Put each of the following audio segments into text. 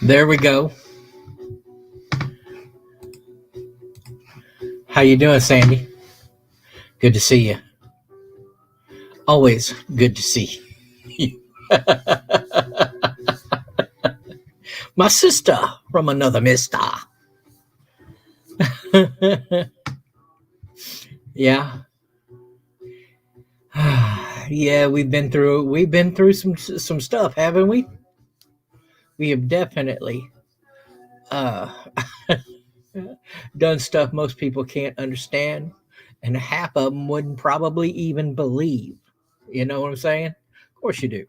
There we go. How you doing, Sandy? Good to see you. Always good to see you. My sister from another mister. Yeah. Yeah, we've been through some stuff, haven't we? We have definitely uh done stuff most people can't understand, and half of them wouldn't probably even believe. You know what I'm saying? Of course you do.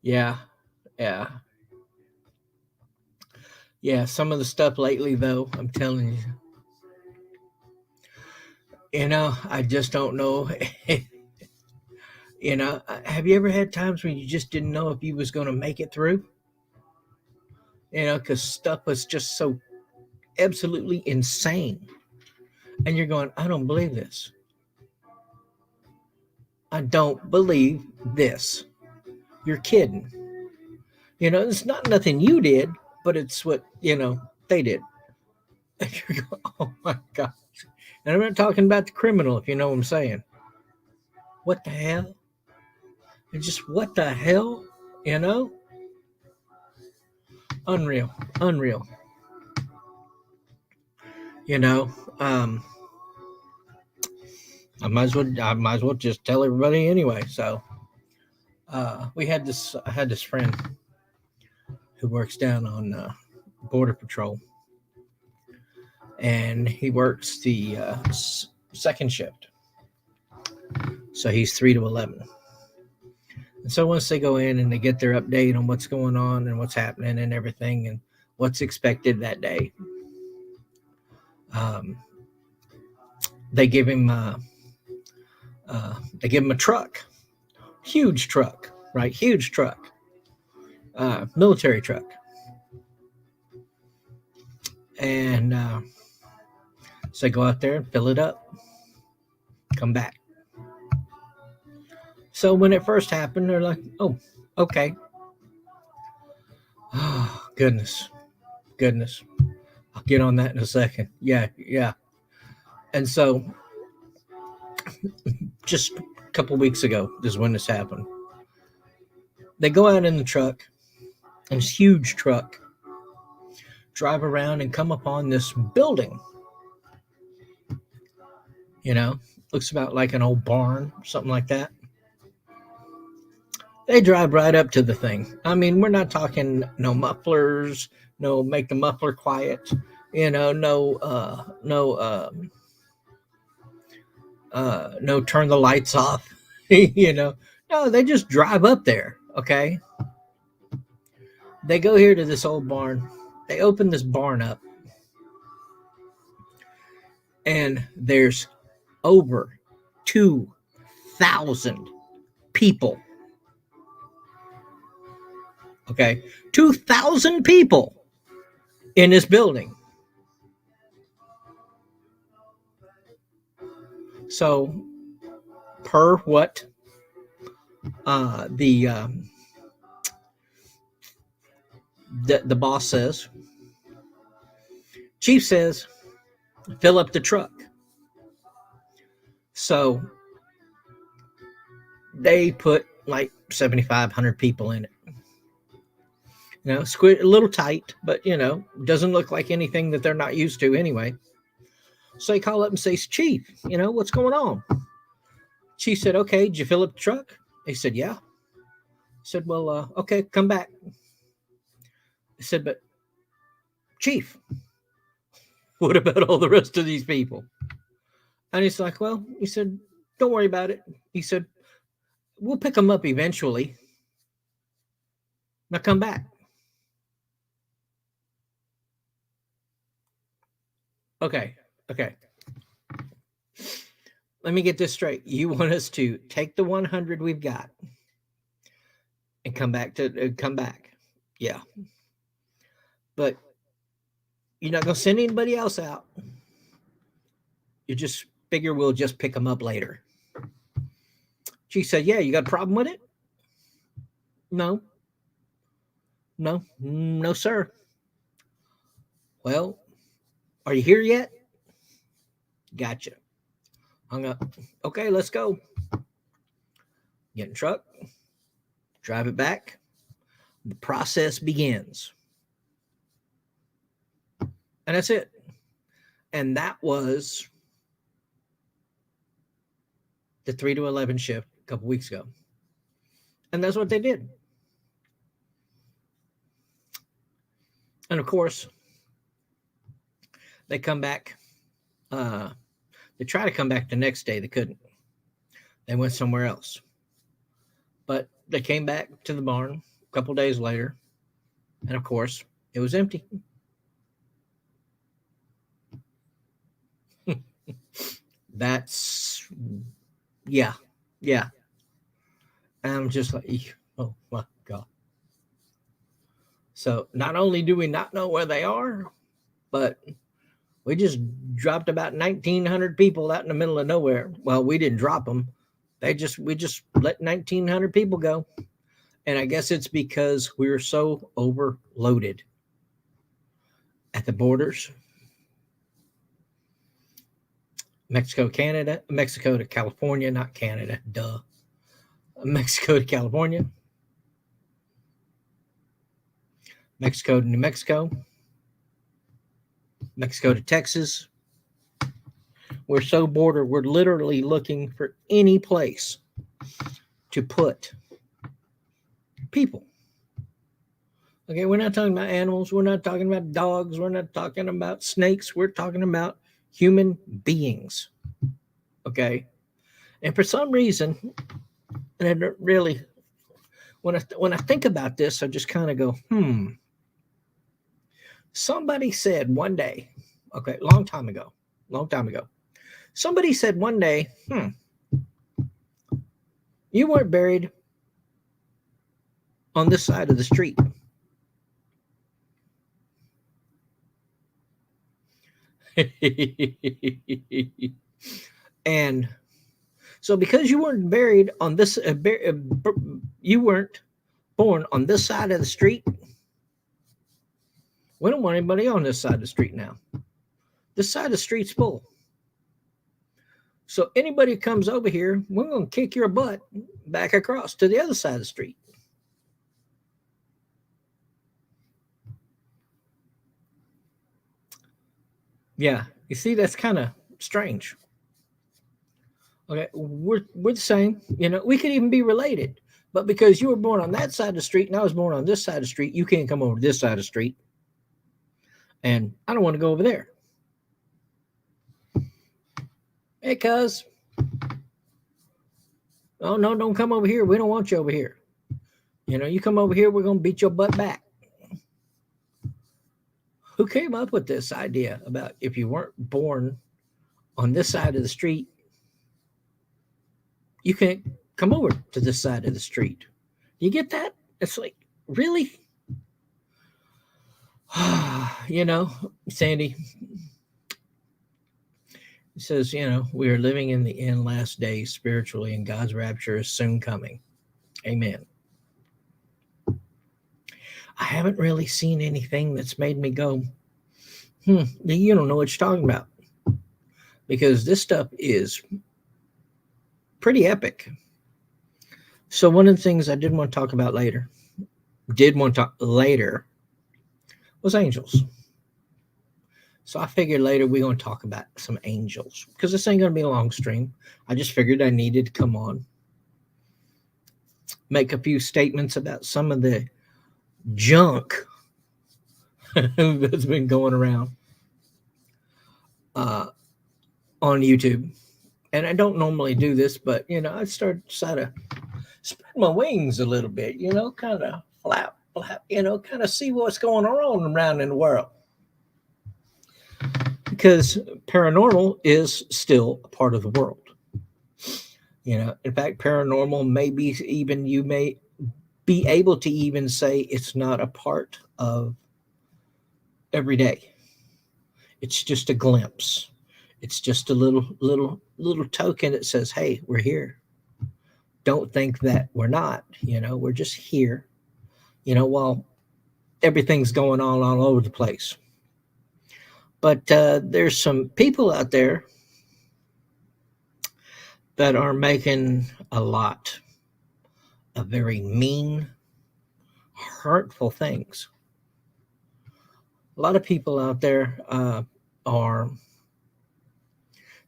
Yeah, yeah, yeah. Some of the stuff lately, though, I'm telling I just don't know. Have you ever had times when you just didn't know if you was going to make it through? Because stuff was just so absolutely insane, and you're going, I don't believe this. I don't believe this. You're kidding. It's not nothing you did, but it's what they did. And you're going, oh my gosh. And I'm not talking about the criminal, if you know what I'm saying. What the hell? And just what the hell? You know? Unreal. Unreal. You know, um, I might as well just tell everybody anyway. So I had this friend who works down on Border Patrol, and he works the second shift. So he's 3 to 11. And so once they go in and they get their update on what's going on and what's happening and everything and what's expected that day, they give him a truck, huge truck, right? Huge truck, military truck, and so they go out there and fill it up, come back. So when it first happened, they're like, "Oh, okay." Oh, goodness. I'll get on that in a second. Yeah. And so just a couple weeks ago is when this happened. They go out in the truck, and this huge truck, drive around and come upon this building. Looks about like an old barn, something like that. They drive right up to the thing. I mean, we're not talking no mufflers, no make the muffler quiet, no turn the lights off, No, they just drive up there, okay? They go here to this old barn. They open this barn up, and there's over 2,000 people. Okay, 2,000 people in this building. So, per what the boss says, chief says, fill up the truck. So they put like 7,500 people in it. A little tight, but doesn't look like anything that they're not used to anyway. So they call up and say, Chief, what's going on? Chief said, okay, did you fill up the truck? He said, yeah. I said, well, okay, come back. I said, but Chief, what about all the rest of these people? And he's like, well, he said, don't worry about it. He said, we'll pick them up eventually. Now come back. Okay. Let me get this straight. You want us to take the 100 we've got and come back. Yeah. But you're not going to send anybody else out. You just figure we'll just pick them up later. She said, yeah, you got a problem with it? No, no, sir. Well, are you here yet? Gotcha. Hung up. Okay, let's go. Get in truck, drive it back. The process begins. And that's it. And that was the 3 to 11 shift a couple weeks ago. And that's what they did. And of course, they come back. They try to come back the next day. They couldn't. They went somewhere else. But they came back to the barn a couple days later. And of course, it was empty. That's, yeah. And I'm just like, oh my God. So not only do we not know where they are, but we just dropped about 1,900 people out in the middle of nowhere. Well, we didn't drop them. We just let 1,900 people go. And I guess it's because we were so overloaded at the borders. Mexico to California, not Canada, duh. Mexico to California. Mexico to New Mexico. Mexico to Texas. We're so border, we're literally looking for any place to put people. Okay, we're not talking about animals. We're not talking about dogs. We're not talking about snakes. We're talking about human beings. Okay? And for some reason, and it really, when I think about this, I just kind of go, Somebody said one day, okay, long time ago, somebody said one day, you weren't buried on this side of the street. And so because you weren't buried on this, you weren't born on this side of the street, we don't want anybody on this side of the street now. This side of the street's full. So anybody who comes over here, we're going to kick your butt back across to the other side of the street. Yeah, you see, that's kind of strange. Okay, we're the same. You know, we could even be related. But because you were born on that side of the street and I was born on this side of the street, you can't come over to this side of the street. And I don't want to go over there. Hey, cuz. Oh, no, don't come over here. We don't want you over here. You know, you come over here, we're going to beat your butt back. Who came up with this idea about if you weren't born on this side of the street, you can't come over to this side of the street? You get that? It's like, really? You know, Sandy says, you know, we are living in the end last days spiritually, and God's rapture is soon coming. Amen. I haven't really seen anything that's made me go, you don't know what you're talking about. Because this stuff is pretty epic. So one of the things I did want to talk about later, was angels. So I figured later we're going to talk about some angels. Because this ain't going to be a long stream. I just figured I needed to come on, make a few statements about some of the junk that's been going around on YouTube. And I don't normally do this, but, you know, I start to spread my wings a little bit, you know, kind of flap, you know, kind of see what's going on around in the world. Because paranormal is still a part of the world. You know, in fact, paranormal maybe even you may be able to even say it's not a part of every day. It's just a glimpse. It's just a little token that says, hey, we're here. don't think that we're not. We're just here, while everything's going on all over the place. But there's some people out there that are making a lot of very mean, hurtful things. A lot of people out there are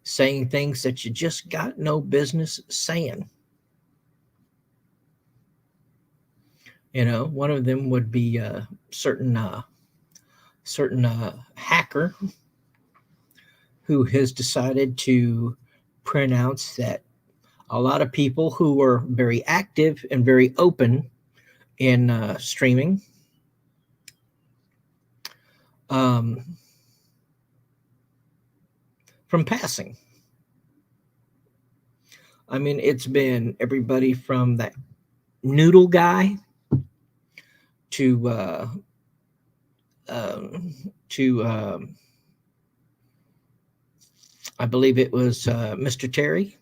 saying things that you just got no business saying. One of them would be a certain hacker who has decided to pronounce that a lot of people who are very active and very open in streaming from passing. I mean, it's been everybody from that noodle guy to I believe it was Mr. Terry.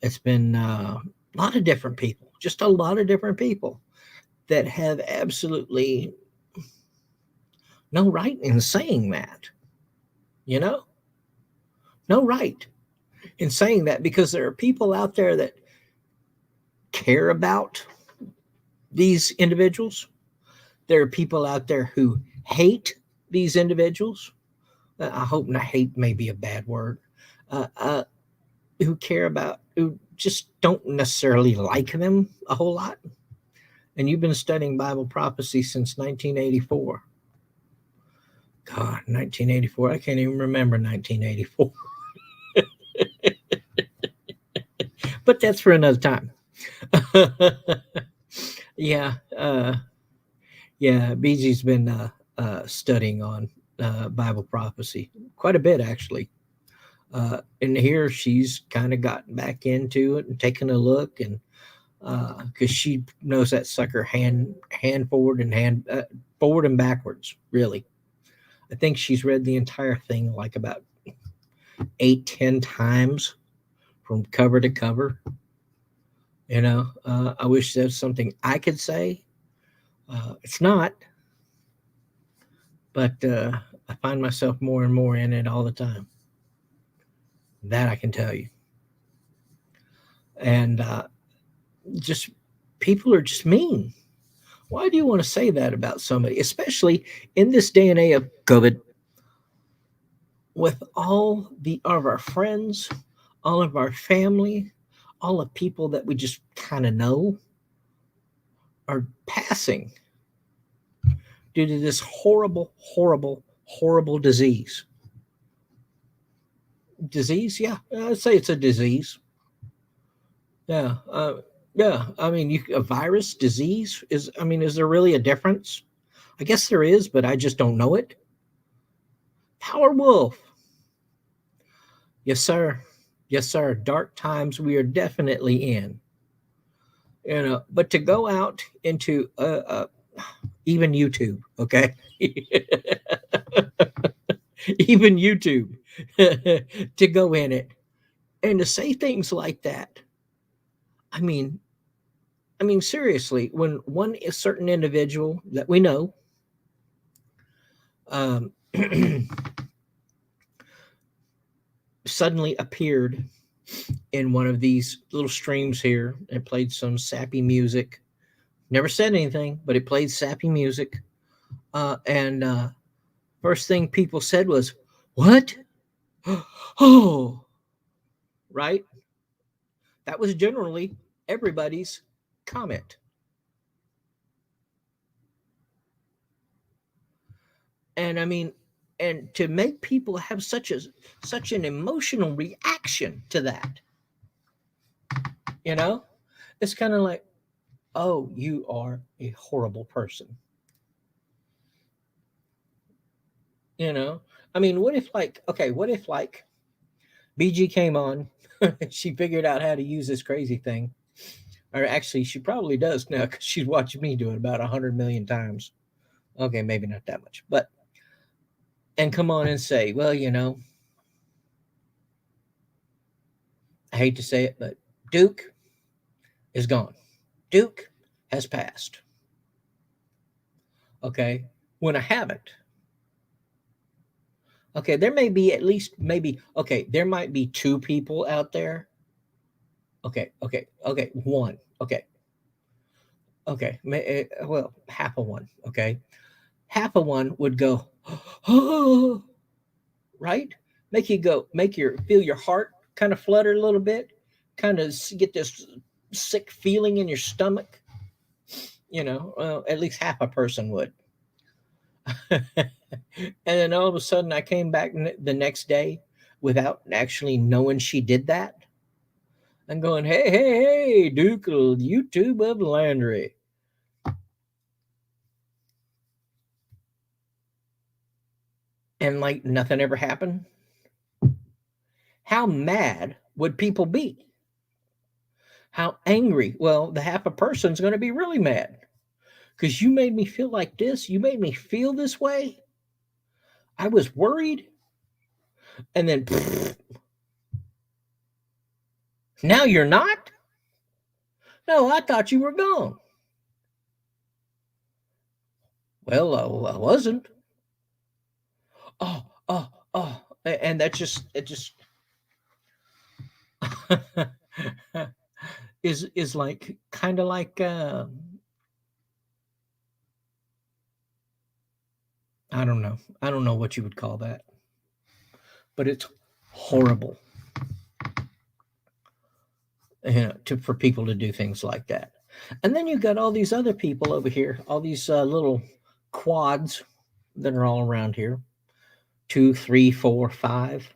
It's been a lot of different people, just a lot of different people that have absolutely no right in saying that. No right in saying that, because there are people out there that care about these individuals. There are people out there who hate these individuals. I hope not hate may be a bad word. Who care about, who just don't necessarily like them a whole lot. And you've been studying Bible prophecy since 1984. God, 1984. I can't even remember 1984. But that's for another time. Yeah. BG's been studying on Bible prophecy quite a bit, actually. And here she's kind of gotten back into it and taken a look, and because she knows that sucker hand forward and forward and backwards, really. I think she's read the entire thing like about 8-10 times from cover to cover. I wish there's something I could say. It's not, but I find myself more and more in it all the time. That I can tell you. And just people are just mean. Why do you want to say that about somebody, especially in this day and age of COVID, with all of our friends, all of our family, all the people that we just kind of know are passing due to this horrible, horrible, horrible disease. Disease? Yeah, I'd say it's a disease. Yeah. Yeah. I mean, a virus, disease is there really a difference? I guess there is, but I just don't know it. Power Wolf. Yes, sir. Yes, sir. Dark times we are definitely in. But to go out into even YouTube, okay? Even YouTube, to go in it and to say things like that. I mean, seriously, when one certain individual that we know suddenly appeared in one of these little streams here and played some sappy music. Never said anything, but it played sappy music. And first thing people said was, "What?" Oh, right? That was generally everybody's comment. And and to make people have such an emotional reaction to that, it's kind of like, oh, you are a horrible person. What if BG came on, she figured out how to use this crazy thing, or actually she probably does now because she's watched me do it about 100 million times. Okay, maybe not that much, but and come on and say, well, I hate to say it, but Duke is gone. Duke has passed. Okay. When I haven't. Okay. There may be at least, maybe, okay, there might be two people out there. Okay. One. Okay. Well, half of one. Okay. Half of one would go, oh, right? Make your feel your heart kind of flutter a little bit, kind of get this sick feeling in your stomach. At least half a person would. And then all of a sudden, I came back the next day without actually knowing she did that. I'm going, hey, Duke, YouTube of Landry. And like nothing ever happened. How mad would people be? How angry? Well, the half a person's going to be really mad because you made me feel like this. You made me feel this way. I was worried. And then now you're not? No, I thought you were gone. Well, I wasn't. Oh. And it just is like kind of like I don't know. I don't know what you would call that. But it's horrible. For people to do things like that. And then you've got all these other people over here, all these little quads that are all around here. 2, 3, 4, 5.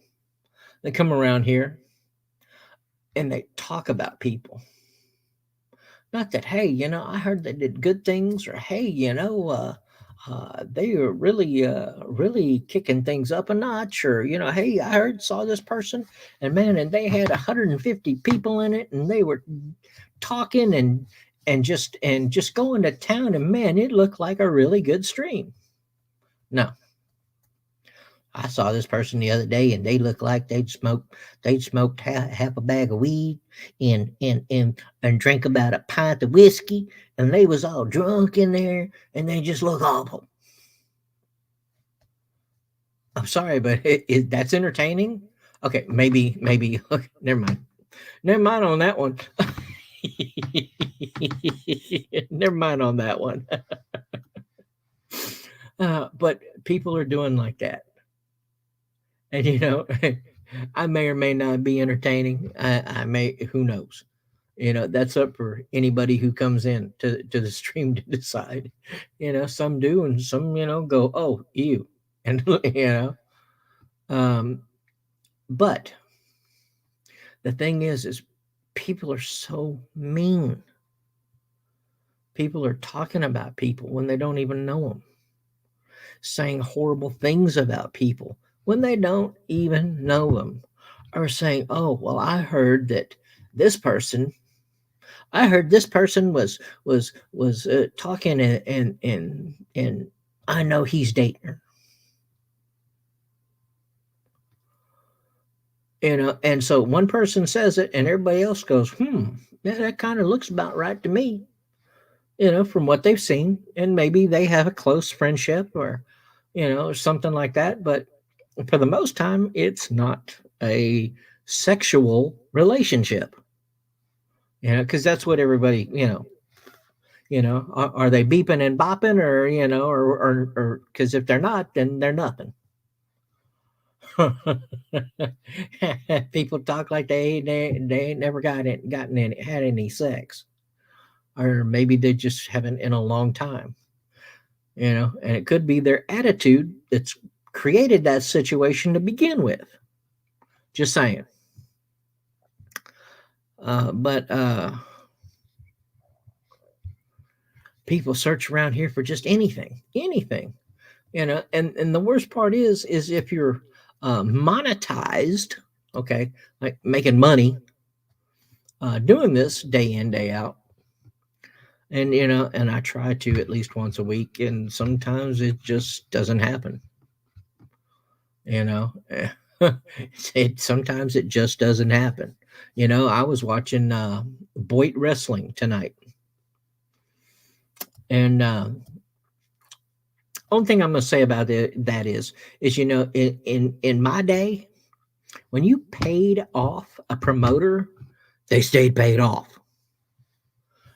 They come around here and they talk about people. Not that, hey, I heard they did good things, or hey, they are really kicking things up a notch, or hey, I saw this person, and man, and they had 150 people in it, and they were talking and just going to town, and man, it looked like a really good stream. No, I saw this person the other day, and they looked like they'd smoked half a bag of weed and drank about a pint of whiskey, and they was all drunk in there, and they just look awful. I'm sorry, but that's entertaining. Okay, maybe. Okay, never mind on that one. Never mind on that one. But people are doing like that. And I may or may not be entertaining. I may, who knows? That's up for anybody who comes in to the stream to decide. Some do, and some, go, oh, ew. And, but the thing is people are so mean. People are talking about people when they don't even know them, saying horrible things about people when they don't even know them, or saying, oh, well, I heard this person was talking and I know he's dating her. And so one person says it and everybody else goes, yeah, that kind of looks about right to me, from what they've seen. And maybe they have a close friendship or something like that. But for the most time, it's not a sexual relationship, because that's what everybody, are they beeping and bopping, or because if they're not, then they're nothing. People talk like they ain't never had any sex, or maybe they just haven't in a long time. And it could be their attitude that's created that situation to begin with. Just saying. But people search around here for just anything, and the worst part is if you're monetized, okay, like making money, doing this day in, day out. And, and I try to at least once a week, and sometimes it just doesn't happen. Sometimes it just doesn't happen. I was watching Boit wrestling tonight, and only thing I'm going to say about that is in my day, when you paid off a promoter, they stayed paid off.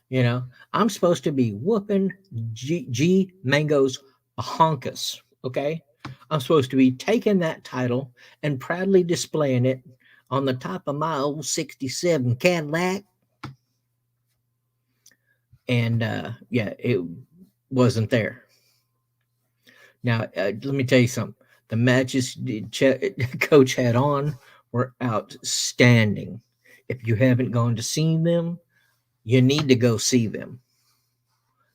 You know, I'm supposed to be whooping G Mango's honkus. Okay, I'm supposed to be taking that title and proudly displaying it on the top of my old '67 Cadillac. And yeah, it wasn't there. Now, let me tell you something. The matches Coach had on were outstanding. If you haven't gone to see them, you need to go see them.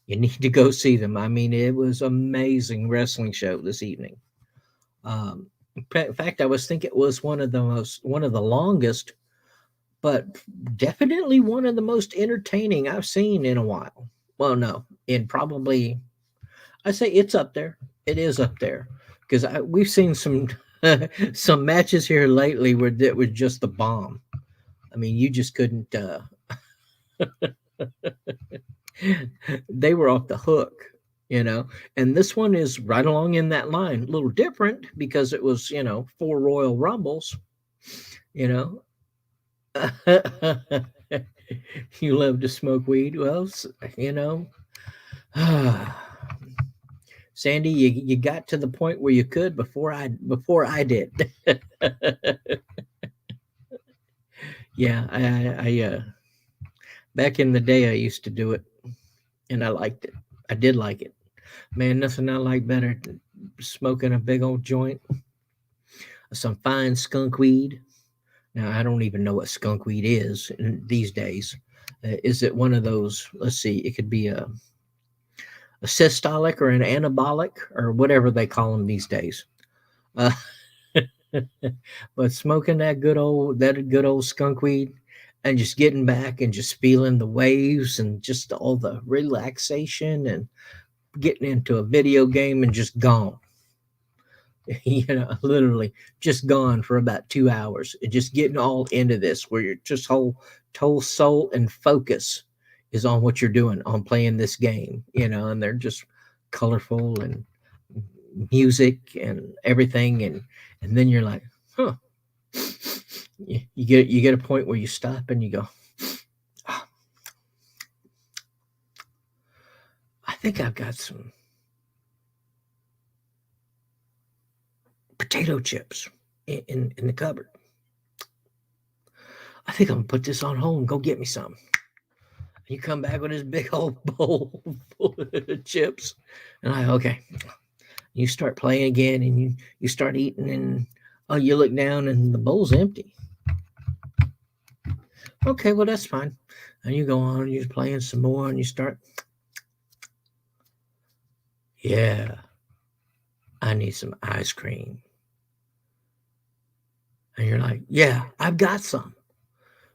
You need to go see them. I mean, it was amazing wrestling show this evening. In fact, I was thinking it was one of the longest, but definitely one of the most entertaining I've seen in a while. Well, no, in probably I say it's up there. It is up there because we've seen some some matches here lately where that was just the bomb. I mean, you just couldn't. They were off the hook, you know. And this one is right along in that line. A little different because it was, 4 Royal Rumbles. You know, you love to smoke weed. Well, you know. Sandy, you got to the point where you could before I did. Yeah, I back in the day I used to do it, and I liked it. I did like it. Man, nothing I like better than smoking a big old joint, some fine skunk weed. Now I don't even know what skunk weed is these days. Is it one of those? Let's see. It could be a systolic or an anabolic or whatever they call them these days. Uh, but smoking that good old skunk weed and just getting back and just feeling the waves and just all the relaxation and getting into a video game and just gone. Literally just gone for about 2 hours and just getting all into this where your just whole soul and focus is on what you're doing on playing this game, and they're just colorful and music and everything, and then you're like, huh. You get a point where you stop and you go, oh, I think I've got some potato chips in the cupboard. I think I'm gonna put this on hold and go get me some. You come back with this big old bowl full of chips, and okay. You start playing again, and you start eating, and you look down, and the bowl's empty. Okay, well that's fine. And you go on, you're playing some more, and you start. Yeah, I need some ice cream. And you're like, yeah, I've got some.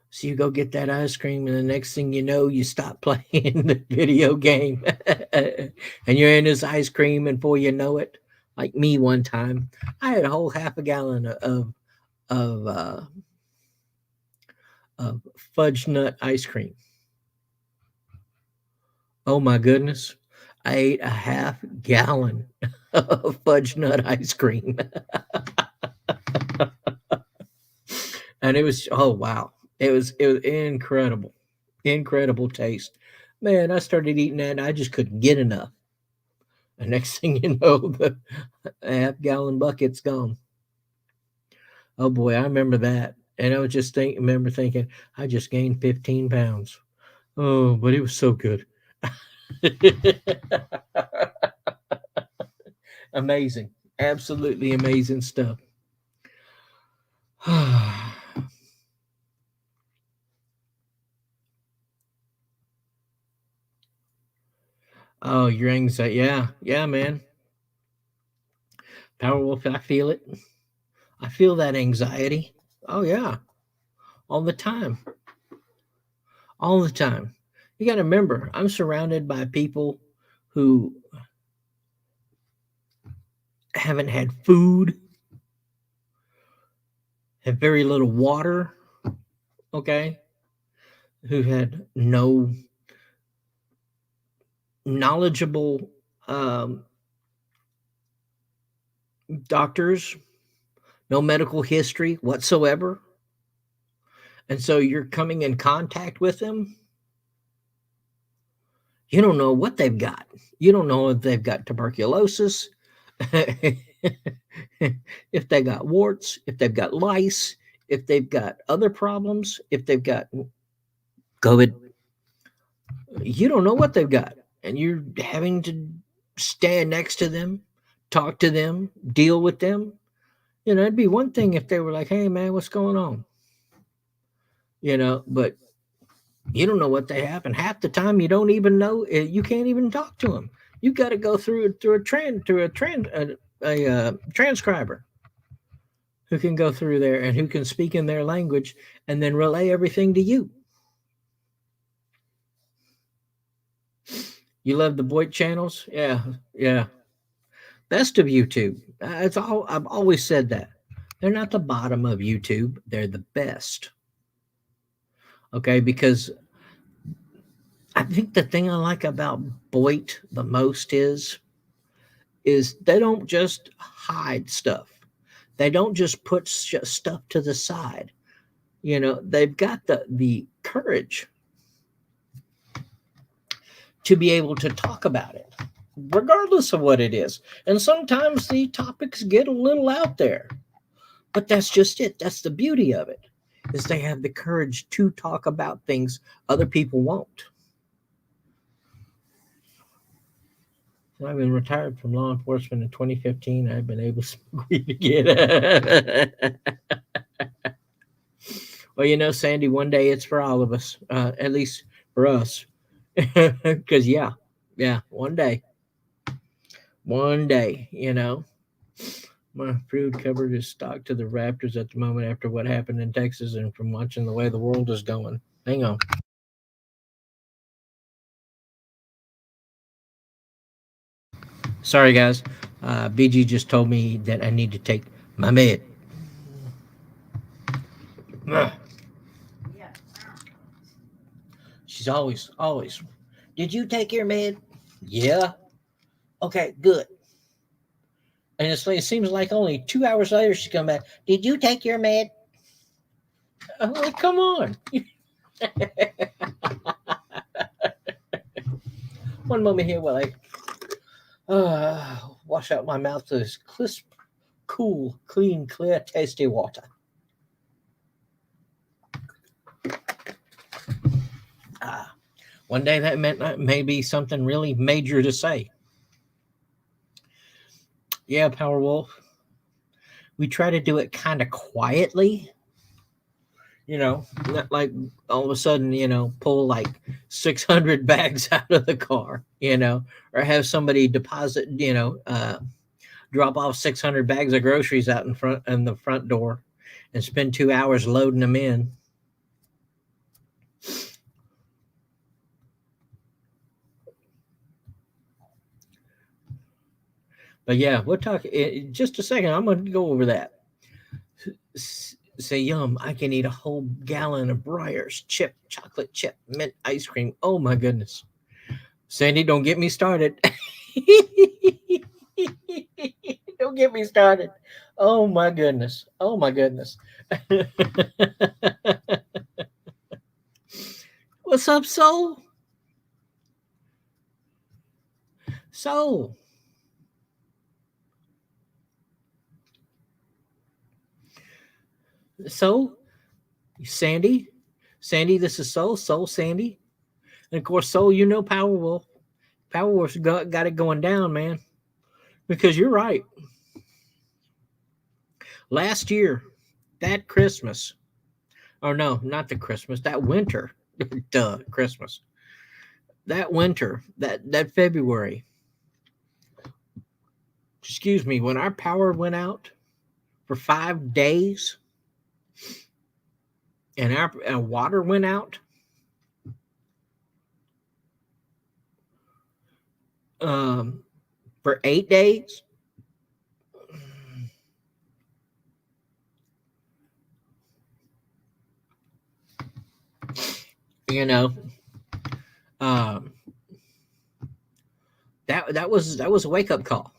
So you go get that ice cream, and the next thing you know, you stop playing the video game, and you're in this ice cream, and before you know it, like me one time, I had a whole half a gallon of uh, of fudge nut ice cream. Oh my goodness, I ate a half gallon of fudge nut ice cream, and it was wow, it was incredible, incredible taste. Man, I started eating that, and I just couldn't get enough. And next thing you know, the half gallon bucket's gone. Oh boy, I remember that. And I was just remember thinking, I just gained 15 pounds. Oh, but it was so good. Amazing. Absolutely amazing stuff. Oh, your anxiety. Yeah. Yeah, man. Powerwolf, I feel it. I feel that anxiety. Oh, yeah. All the time. All the time. You got to remember, I'm surrounded by people who haven't had food, have very little water, okay, who had no knowledgeable um, doctors, no medical history whatsoever. And so you're coming in contact with them. You don't know what they've got. You don't know if they've got tuberculosis, if they got warts, if they've got lice, if they've got other problems, if they've got COVID. You don't know what they've got. And you're having to stand next to them, talk to them, deal with them. It'd be one thing if they were like, hey, man, what's going on? But you don't know what they have. And half the time you don't even know, you can't even talk to them. You got to go through a transcriber who can go through there and who can speak in their language and then relay everything to you. You love the Boit channels? Yeah, yeah. Best of YouTube. It's all I've always said that. They're not the bottom of YouTube. They're the best. Okay, because I think the thing I like about Boit the most is they don't just hide stuff. They don't just put stuff to the side. They've got the courage to be able to talk about it, regardless of what it is. And sometimes the topics get a little out there, but that's just it. That's the beauty of it, is they have the courage to talk about things other people won't. I've been retired from law enforcement in 2015. I've been able to smoke weed again. Well, Sandy, one day it's for all of us, at least for us. Because, yeah, one day. My food covered his stock to the rafters at the moment after what happened in Texas and from watching the way the world is going. Hang on. Sorry, guys. BG just told me that I need to take my med. She's always. Did you take your med? Yeah. Okay, good. And it seems like only 2 hours later she's come back. Did you take your med? I'm like, come on. One moment here while I wash out my mouth with this crisp, cool, clean, clear, tasty water. One day that meant maybe something really major to say. Yeah, Powerwolf. We try to do it kind of quietly. Not like all of a sudden, pull like 600 bags out of the car, or have somebody deposit, drop off 600 bags of groceries out in the front door and spend 2 hours loading them in. But yeah, we'll talk in just a second. I'm going to go over that. Say, yum, I can eat a whole gallon of Breyers chocolate chip mint ice cream. Oh my goodness. Sandy, don't get me started. Don't get me started. Oh my goodness. Oh my goodness. What's up, Soul? Soul. Soul? Sandy? Sandy, this is Soul. Soul, Sandy. And of course, Soul, Powerwolf. Powerwolf's got it going down, man. Because you're right. Last year, that Christmas, or no, not the Christmas, that winter, duh, Christmas. That winter, that February, excuse me, when our power went out for 5 days and our water went out, for 8 days, You know, um, that was a wake up call.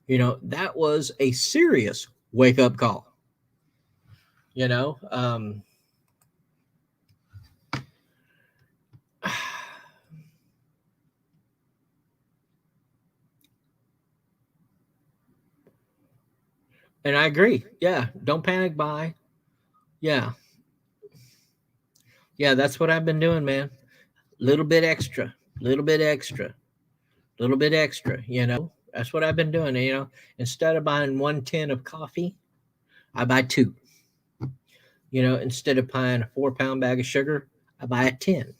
That was a serious wake up call. You know, and I agree. Yeah, don't panic buy. Yeah, yeah, that's what I've been doing, man. Little bit extra, little bit extra, little bit extra. That's what I've been doing. Instead of buying one tin of coffee, I buy two. Instead of buying a 4 pound bag of sugar, I buy a 10.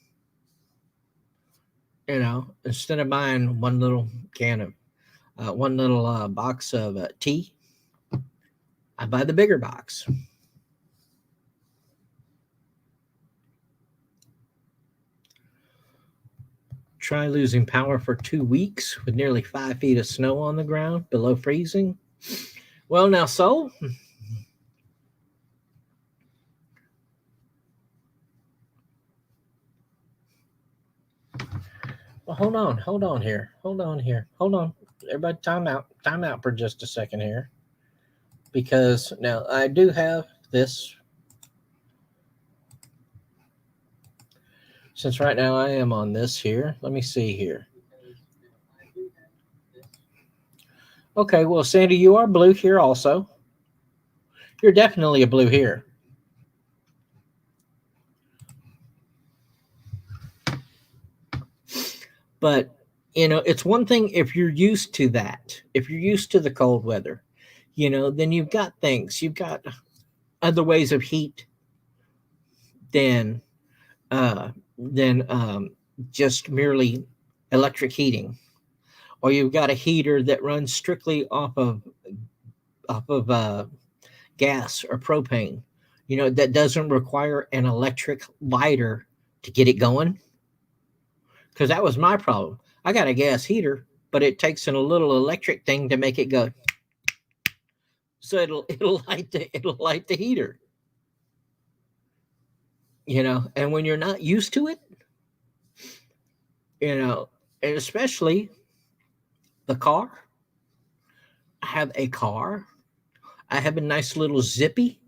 Instead of buying one little can of one little box of tea, I buy the bigger box. Try losing power for 2 weeks with nearly 5 feet of snow on the ground below freezing. Well, now, Soul, well, hold on here. Hold on here. Hold on. Everybody, time out for just a second here. Because now I do have this. Since right now I am on this here, let me see here. Okay, well, Sandy, you are blue here also. You're definitely a blue here. But, it's one thing if you're used to that, if you're used to the cold weather, then you've got things, you've got other ways of heat than, uh, than just merely electric heating. Or you've got a heater that runs strictly off of gas or propane, that doesn't require an electric lighter to get it going. Because that was my problem. I got a gas heater, but it takes in a little electric thing to make it go. So it'll light the heater. And when you're not used to it, and especially the car. I have a car. I have a nice little zippy.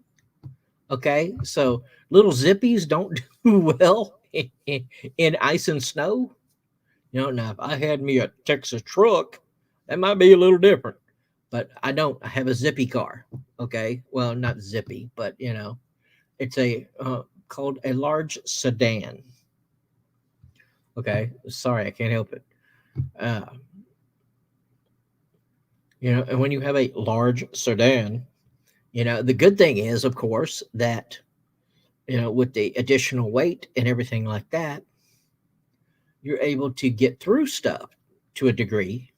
Okay, so little zippies don't do well in ice and snow. Now if I had me a Texas truck, that might be a little different. But I don't. I have a zippy car. Okay, well, not zippy, but it's a called a large sedan. Okay, sorry, I can't help it. Uh, and when you have a large sedan, the good thing is, of course, that with the additional weight and everything like that, you're able to get through stuff to a degree.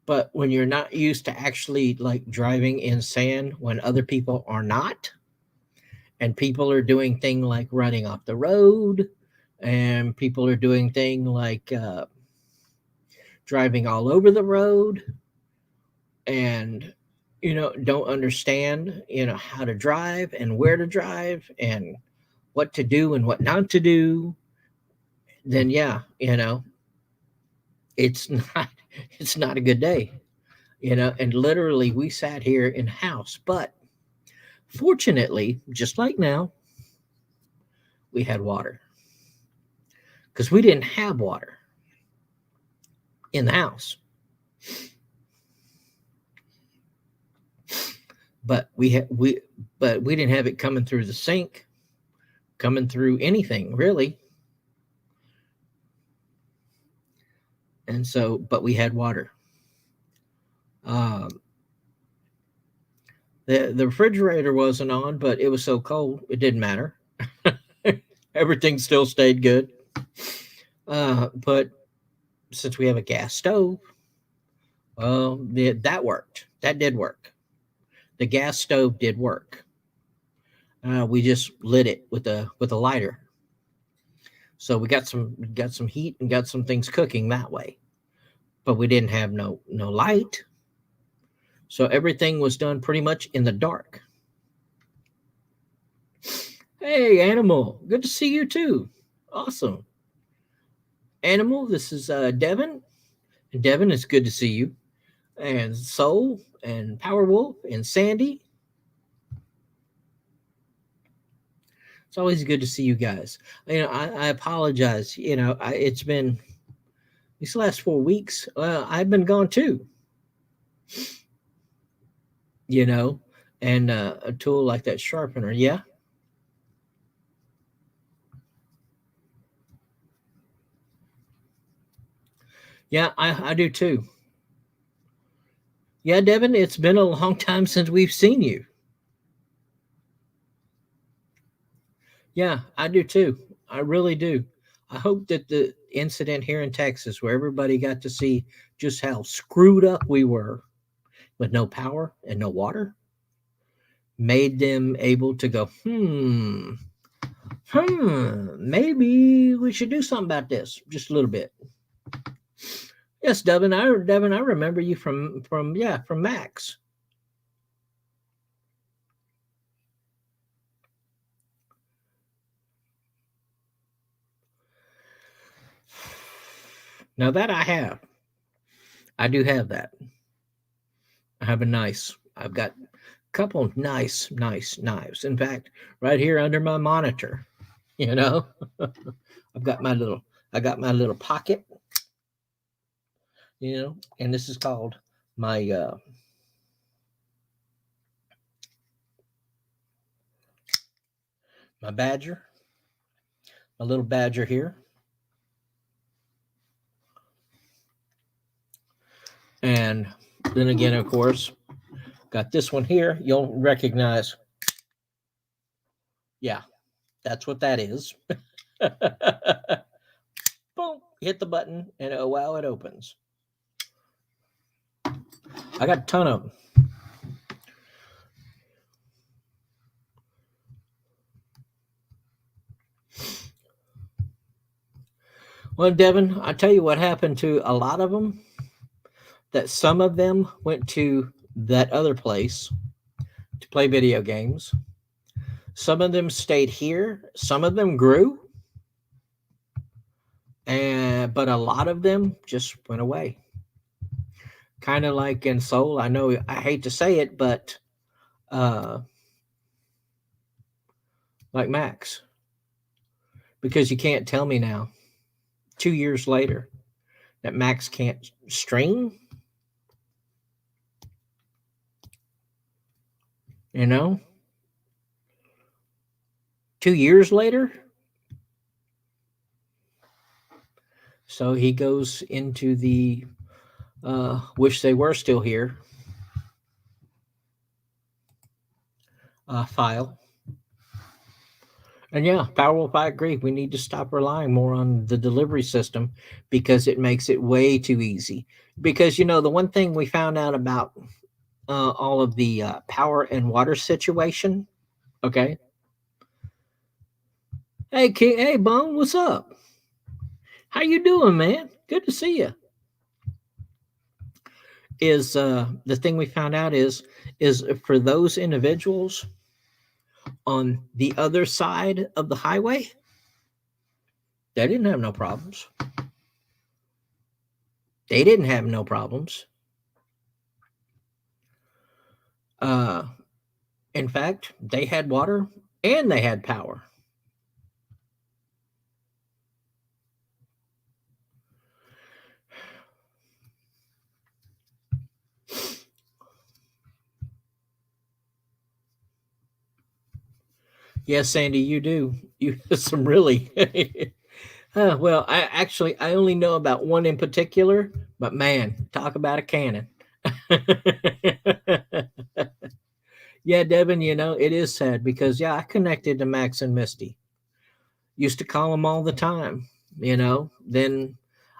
But when you're not used to actually like driving in sand when other people are not, and people are doing things like running off the road, and people are doing things like driving all over the road, and don't understand how to drive and where to drive and what to do and what not to do, then yeah, it's not it's not a good day. And literally we sat here in the house, but fortunately, just like now, we had water, because we didn't have water in the house. But we didn't have it coming through the sink, coming through anything really. And so, but we had water. The refrigerator wasn't on, but it was so cold it didn't matter. Everything still stayed good. But since we have a gas stove, well, that worked. That did work. The gas stove did work. We just lit it with a lighter, so we got some heat and got some things cooking that way. But we didn't have no light, so everything was done pretty much in the dark. Hey, Animal. Good to see you too. Awesome. Animal, this is Devin. And Devin, it's good to see you. And Soul and Powerwolf and Sandy. It's always good to see you guys. I apologize. It's been these last 4 weeks. I've been gone too. You know, and a tool like that sharpener. Yeah. Yeah, I do too. Yeah, Devin, it's been a long time since we've seen you. Yeah, I do too. I really do. I hope that the incident here in Texas, where everybody got to see just how screwed up we were with no power and no water, made them able to go, maybe we should do something about this just a little bit. Yes, Devin, I remember you from Max. Now that I do have that. I have a nice. I've got a couple of nice knives. In fact, right here under my monitor, you know, I've got my little. I got my little pocket, and this is called my my badger, my little badger here, and then again, of course, got this one here. You'll recognize. Yeah, that's what that is. Boom! Hit the button, and oh wow, it opens. I got a ton of them. Well, Devin, I tell you what happened to a lot of them. That some of them went to that other place to play video games. Some of them stayed here. Some of them grew, and but a lot of them just went away. Kind of like in Soul. I know I hate to say it, but uh, like Max, because you can't tell me now, 2 years later, that Max can't stream. You know, 2 years later. So he goes into the wish they were still here file. And yeah, Powerwolf, I agree. We need to stop relying more on the delivery system because it makes it way too easy. Because, the one thing we found out about all of the power and water situation, okay? Hey, King, hey, Bone, what's up? How you doing, man? Good to see you. Is the thing we found out is for those individuals on the other side of the highway, they didn't have no problems. They didn't have no problems. Uh, in fact, they had water and they had power. Yes, Sandy, you do. You have some really. Well, I only know about one in particular, but man, talk about a cannon. Yeah, Devin, it is sad because I connected to Max and Misty. Used to call them all the time. Then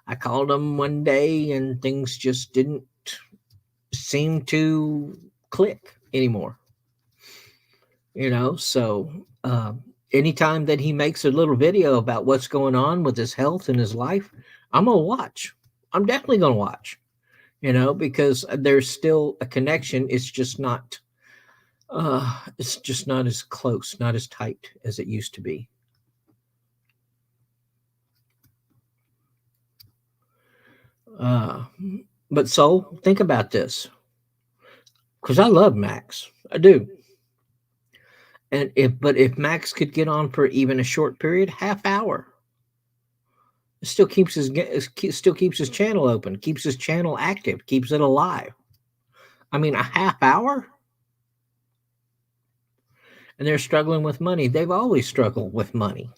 I called them one day and things just didn't seem to click anymore. So anytime that he makes a little video about what's going on with his health and his life, I'm gonna watch. I'm definitely gonna watch. Because there's still a connection. It's just not It's just not as close, not as tight as it used to be. Uh, but so think about this, because I love Max, I do. And if Max could get on for even a short period, half hour, it still keeps his channel open, keeps his channel active, keeps it alive. I mean, a half hour, and they're struggling with money. They've always struggled with money,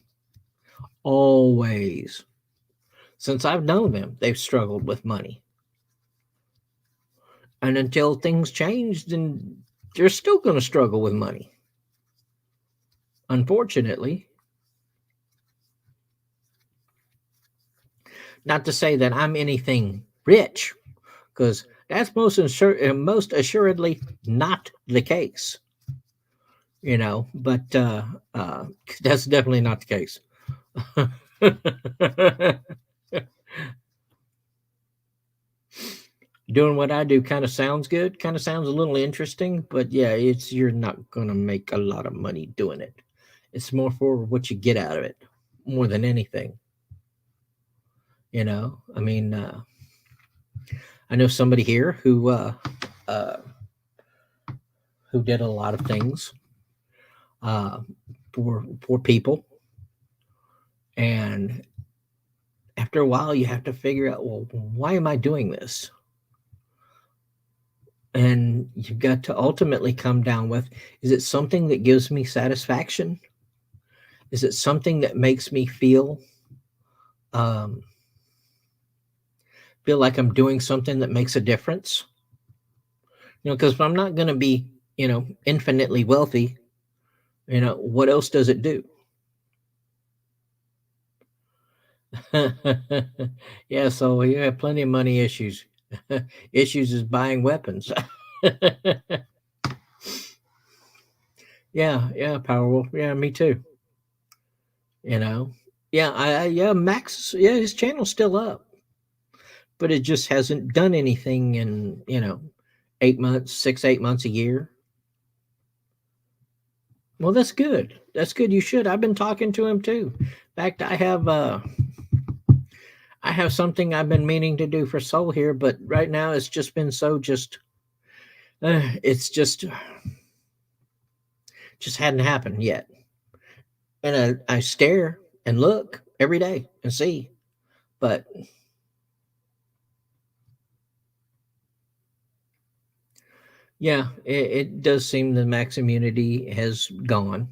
always. Since I've known them, they've struggled with money, and until things change, then they're still going to struggle with money. Unfortunately, not to say that I'm anything rich, because that's most assuredly not the case. But that's definitely not the case. Doing what I do kind of sounds good, kind of sounds a little interesting, but yeah, you're not going to make a lot of money doing it. It's more for what you get out of it, more than anything. I mean, I know somebody here uh, who did a lot of things uh, for people, and after a while, you have to figure out, well, why am I doing this? And you've got to ultimately come down with, is it something that gives me satisfaction? Is it something that makes me um, feel like I'm doing something that makes a difference? Because if I'm not going to be, infinitely wealthy, what else does it do? Yeah, so you have plenty of money issues. Issues is buying weapons. Yeah, Powerwolf. Yeah, me too. You know, yeah, Max. Yeah, his channel's still up, but it just hasn't done anything in 8 months, 8 months, a year. Well, that's good. That's good. You should. I've been talking to him too. In fact, I have something I've been meaning to do for Soul here, but right now it's just been so it's just hadn't happened yet. And I stare and look every day and see, but yeah, it does seem the max immunity has gone.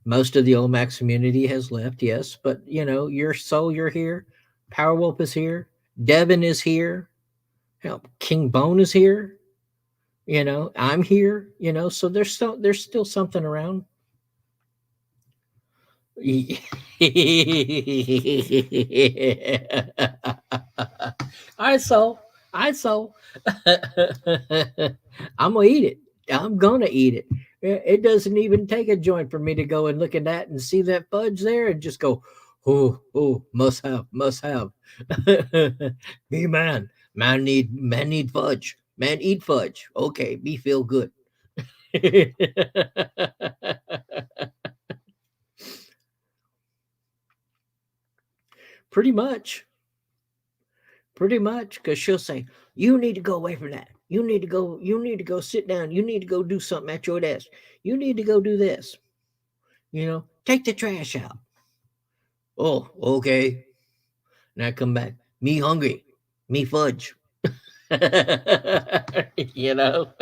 Most of the old max immunity has left, yes, but your Soul, you're here. Powerwolf is here. Devin is here. Hell, King Bone is here. I'm here. So there's still something around. I saw. I saw. I'm gonna eat it. I'm gonna eat it. It doesn't even take a joint for me to go and look at that and see that fudge there and just go, oh, must have, must have. Me man need fudge. Man eat fudge. Okay, me feel good. Pretty much. Pretty much, because she'll say, "You need to go away from that. You need to go. You need to go sit down. You need to go do something at your desk. You need to go do this. Take the trash out." Oh, okay. Now come back. Me hungry. Me fudge. you know.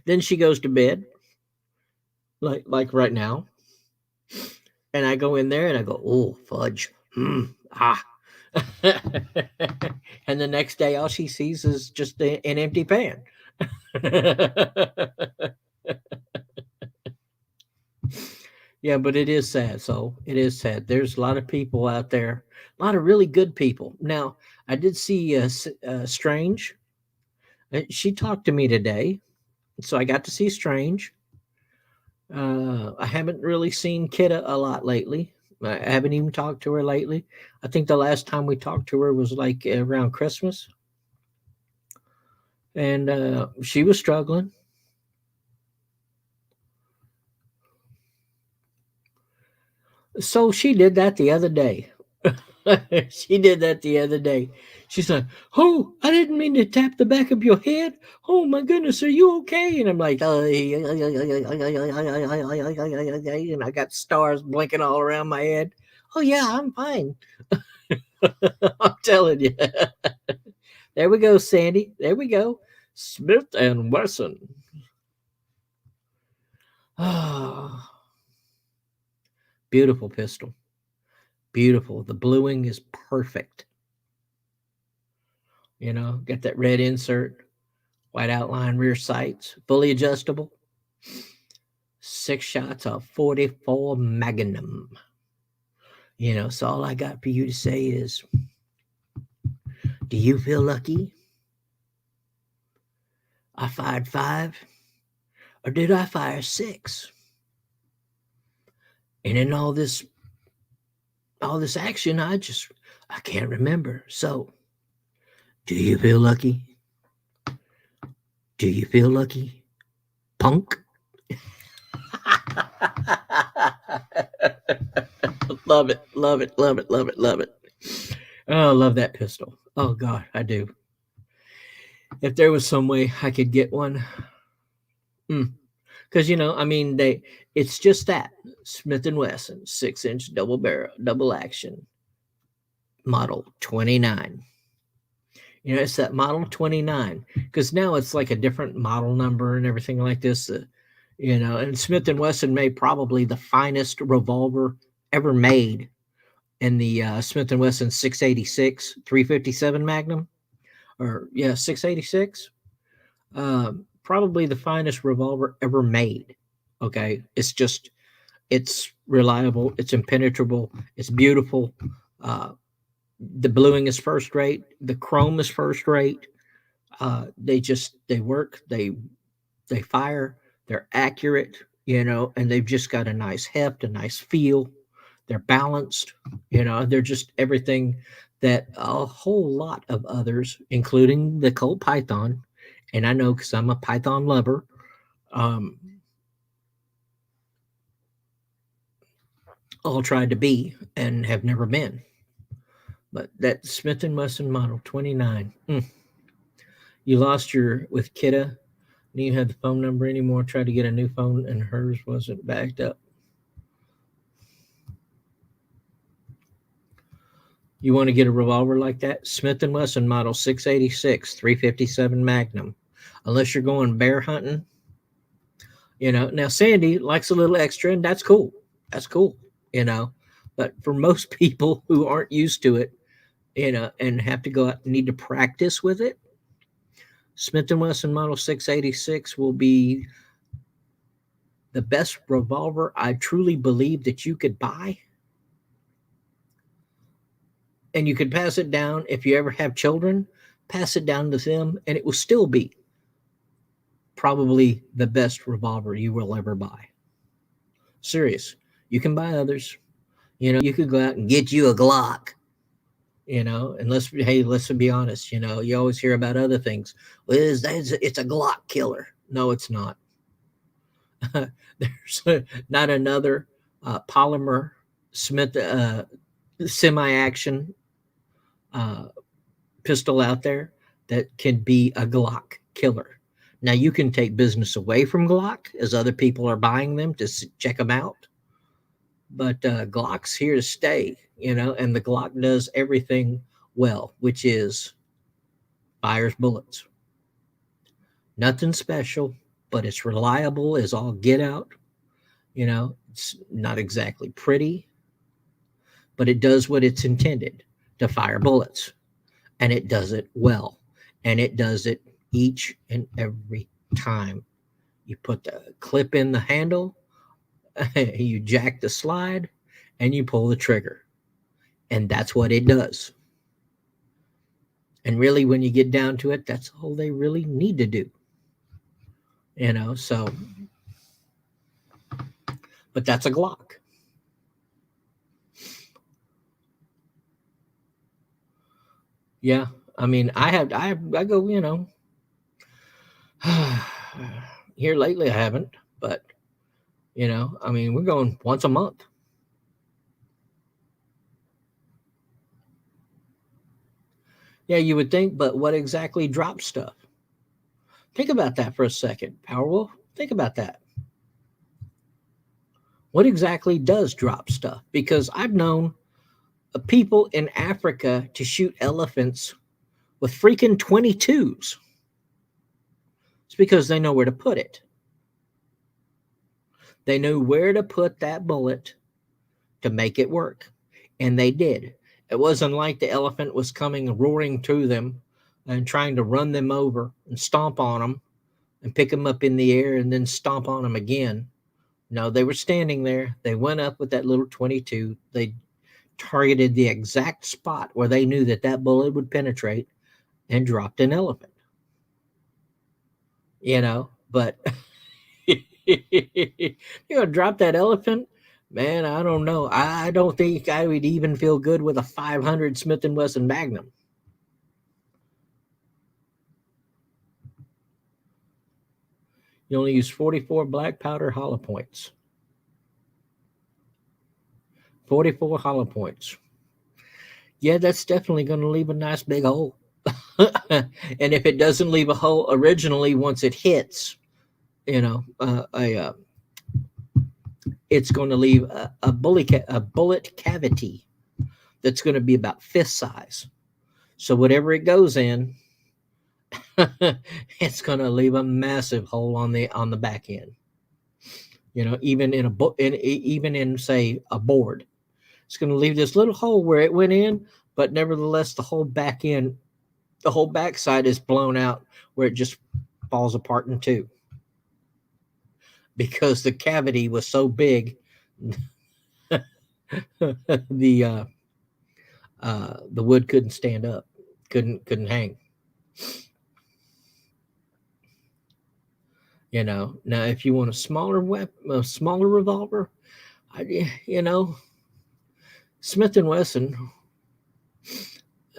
Then she goes to bed, like right now, and I go in there and I go, "Oh, fudge. Ah." And the next day, all she sees is just an empty pan. Yeah, but it is sad. So it is sad. There's a lot of people out there, a lot of really good people. Now, I did see Strange. She talked to me today, so I got to see Strange. I haven't really seen Kidda a lot lately. I haven't even talked to her lately. I think the last time we talked to her was like around Christmas, and she was struggling. So she did that the other day. She did that the other day. She's like, "Oh, I didn't mean to tap the back of your head. Oh my goodness, are you okay?" And I'm like, and I got stars blinking all around my head. Oh yeah, I'm fine. I'm telling you. There we go, Sandy. There we go. Smith and Wesson. Ah, beautiful pistol. Beautiful. The bluing is perfect. Got that red insert, white outline rear sights, fully adjustable. 6 shots of 44 Magnum. So all I got for you to say is, do you feel lucky? I fired 5, or did I fire 6? And in all this action, I can't remember. So, do you feel lucky? Do you feel lucky, punk? Love it, love it, love it, love it, love it. Oh, I love that pistol. Oh God, I do. If there was some way I could get one, because it's just that Smith and Wesson 6-inch double barrel, double action, model 29. It's that model 29, because now it's like a different model number and everything like this. And Smith and Wesson made probably the finest revolver ever made in the Smith and Wesson 686 357 Magnum, or 686. Probably the finest revolver ever made. Okay, it's reliable, it's impenetrable, it's beautiful. The bluing is first rate, the chrome is first rate. They work, they fire, they're accurate, and they've just got a nice heft, a nice feel. They're balanced, they're just everything that a whole lot of others, including the Colt Python, and I know because I'm a Python lover, um, all tried to be and have never been. But that Smith and Wesson model 29, you lost your with Kidda. Do you have the phone number anymore? Tried to get a new phone and hers wasn't backed up. You want to get a revolver like that? Smith and Wesson model 686 357 Magnum. Unless you're going bear hunting. Now Sandy likes a little extra, and that's cool. That's cool. But for most people who aren't used to it, and have to go out and need to practice with it, Smith and Wesson model 686 will be the best revolver I truly believe that you could buy. And you could pass it down if you ever have children, pass it down to them, and it will still be probably the best revolver you will ever buy. Serious. You can buy others. You could go out and get you a Glock. And let's be honest. You always hear about other things. Well, it's a Glock killer. No, it's not. There's not another polymer Smith semi-action pistol out there that can be a Glock killer. Now you can take business away from Glock as other people are buying them to check them out, but Glock's here to stay, and the Glock does everything well, which is fires bullets. Nothing special, but it's reliable as all get out. It's not exactly pretty, but it does what it's intended, to fire bullets, and it does it well, and it does it each and every time. You put the clip in the handle, you jack the slide, and you pull the trigger, and that's what it does. And really, when you get down to it, that's all they really need to do. So, but that's a Glock. Yeah, I mean, I go, here lately I haven't, but I mean, we're going once a month. Yeah, you would think, but what exactly drops stuff? Think about that for a second, Powerwolf. Think about that. What exactly does drop stuff? Because I've known people in Africa to shoot elephants with freaking 22s. It's because they know where to put it. They knew where to put that bullet to make it work. And they did. It wasn't like the elephant was coming roaring to them and trying to run them over and stomp on them and pick them up in the air and then stomp on them again. No, they were standing there. They went up with that little 22. They targeted the exact spot where they knew that that bullet would penetrate and dropped an elephant. But you're going to drop that elephant? Man, I don't know. I don't think I would even feel good with a 500 Smith & Wesson Magnum. You only use 44 black powder hollow points. 44 hollow points. Yeah, that's definitely going to leave a nice big hole. And if it doesn't leave a hole originally, once it hits, it's going to leave a bullet cavity that's going to be about fist size. So whatever it goes in, it's going to leave a massive hole on the back end. Even in say a board, it's going to leave this little hole where it went in, but nevertheless the whole back end, the whole backside is blown out where it just falls apart in two because the cavity was so big. The wood couldn't stand up, couldn't hang. Now if you want a smaller weapon, a smaller revolver, Smith & Wesson,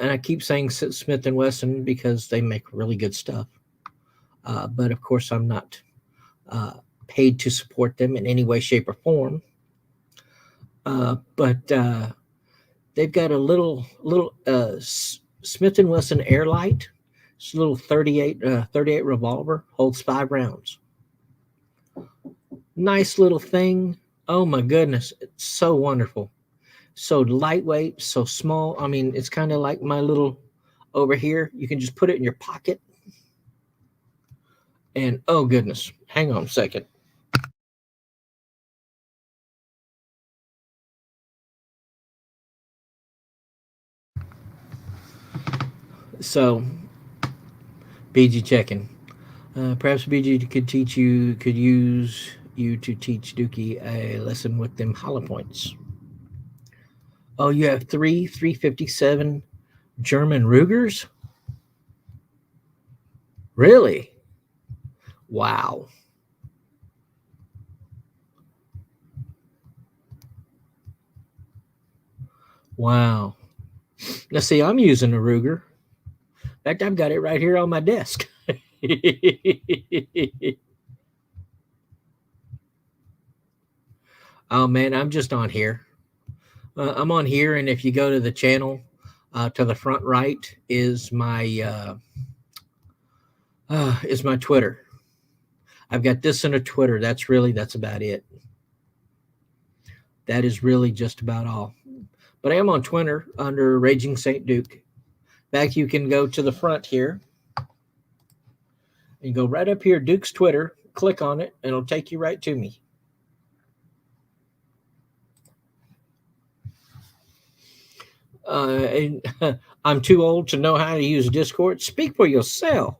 and I keep saying Smith & Wesson because they make really good stuff. But of course, I'm not paid to support them in any way, shape, or form. But they've got a little Smith & Wesson Airlight. It's a little 38 revolver, holds 5 rounds. Nice little thing. Oh my goodness, it's so wonderful. So lightweight, so small. I mean, it's kind of like my little over here. You can just put it in your pocket. And oh goodness, hang on a second. So, BG checking. Perhaps BG could use you to teach Dookie a lesson with them hollow points. Oh, you have 357 German Rugers? Really? Wow. Wow. Now, see, I'm using a Ruger. In fact, I've got it right here on my desk. Oh, man, I'm just on here. I'm on here, and if you go to the channel, to the front right is my Twitter. I've got this in a Twitter. That's about it. That is really just about all. But I am on Twitter under Raging St. Duke. In fact, you can go to the front here and go right up here, Duke's Twitter, click on it, and it'll take you right to me. And I'm too old to know how to use Discord. Speak for yourself.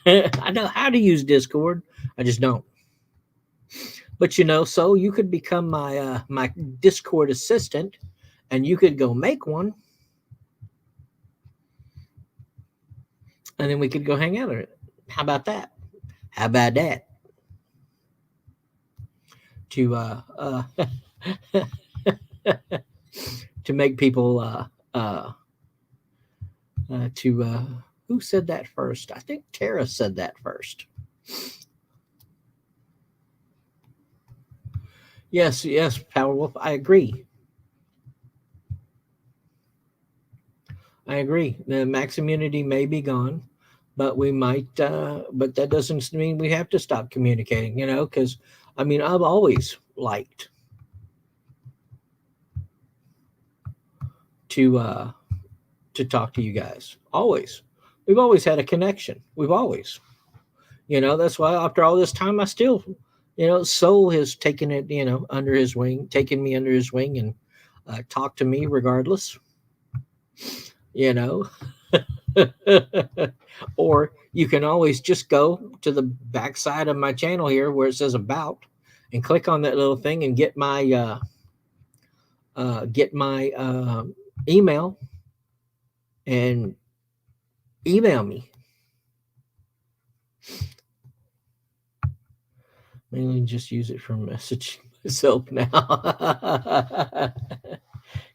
I know how to use Discord. I just don't. But so you could become my Discord assistant, and you could go make one, and then we could go hang out on it. How about that? How about that? To to make people who said that first? I think Tara said that first. Yes, Powerwolf, I agree. I agree. The max immunity may be gone, but we might. But that doesn't mean we have to stop communicating. Because I mean, I've always liked to talk to you guys. Always, we've always had a connection. We've always, that's why after all this time, I still, Soul has taken it, under his wing, taken me under his wing, and talked to me regardless. You know. Or you can always just go to the backside of my channel here where it says about and click on that little thing and get my email and email me. Mainly just use it for messaging myself now.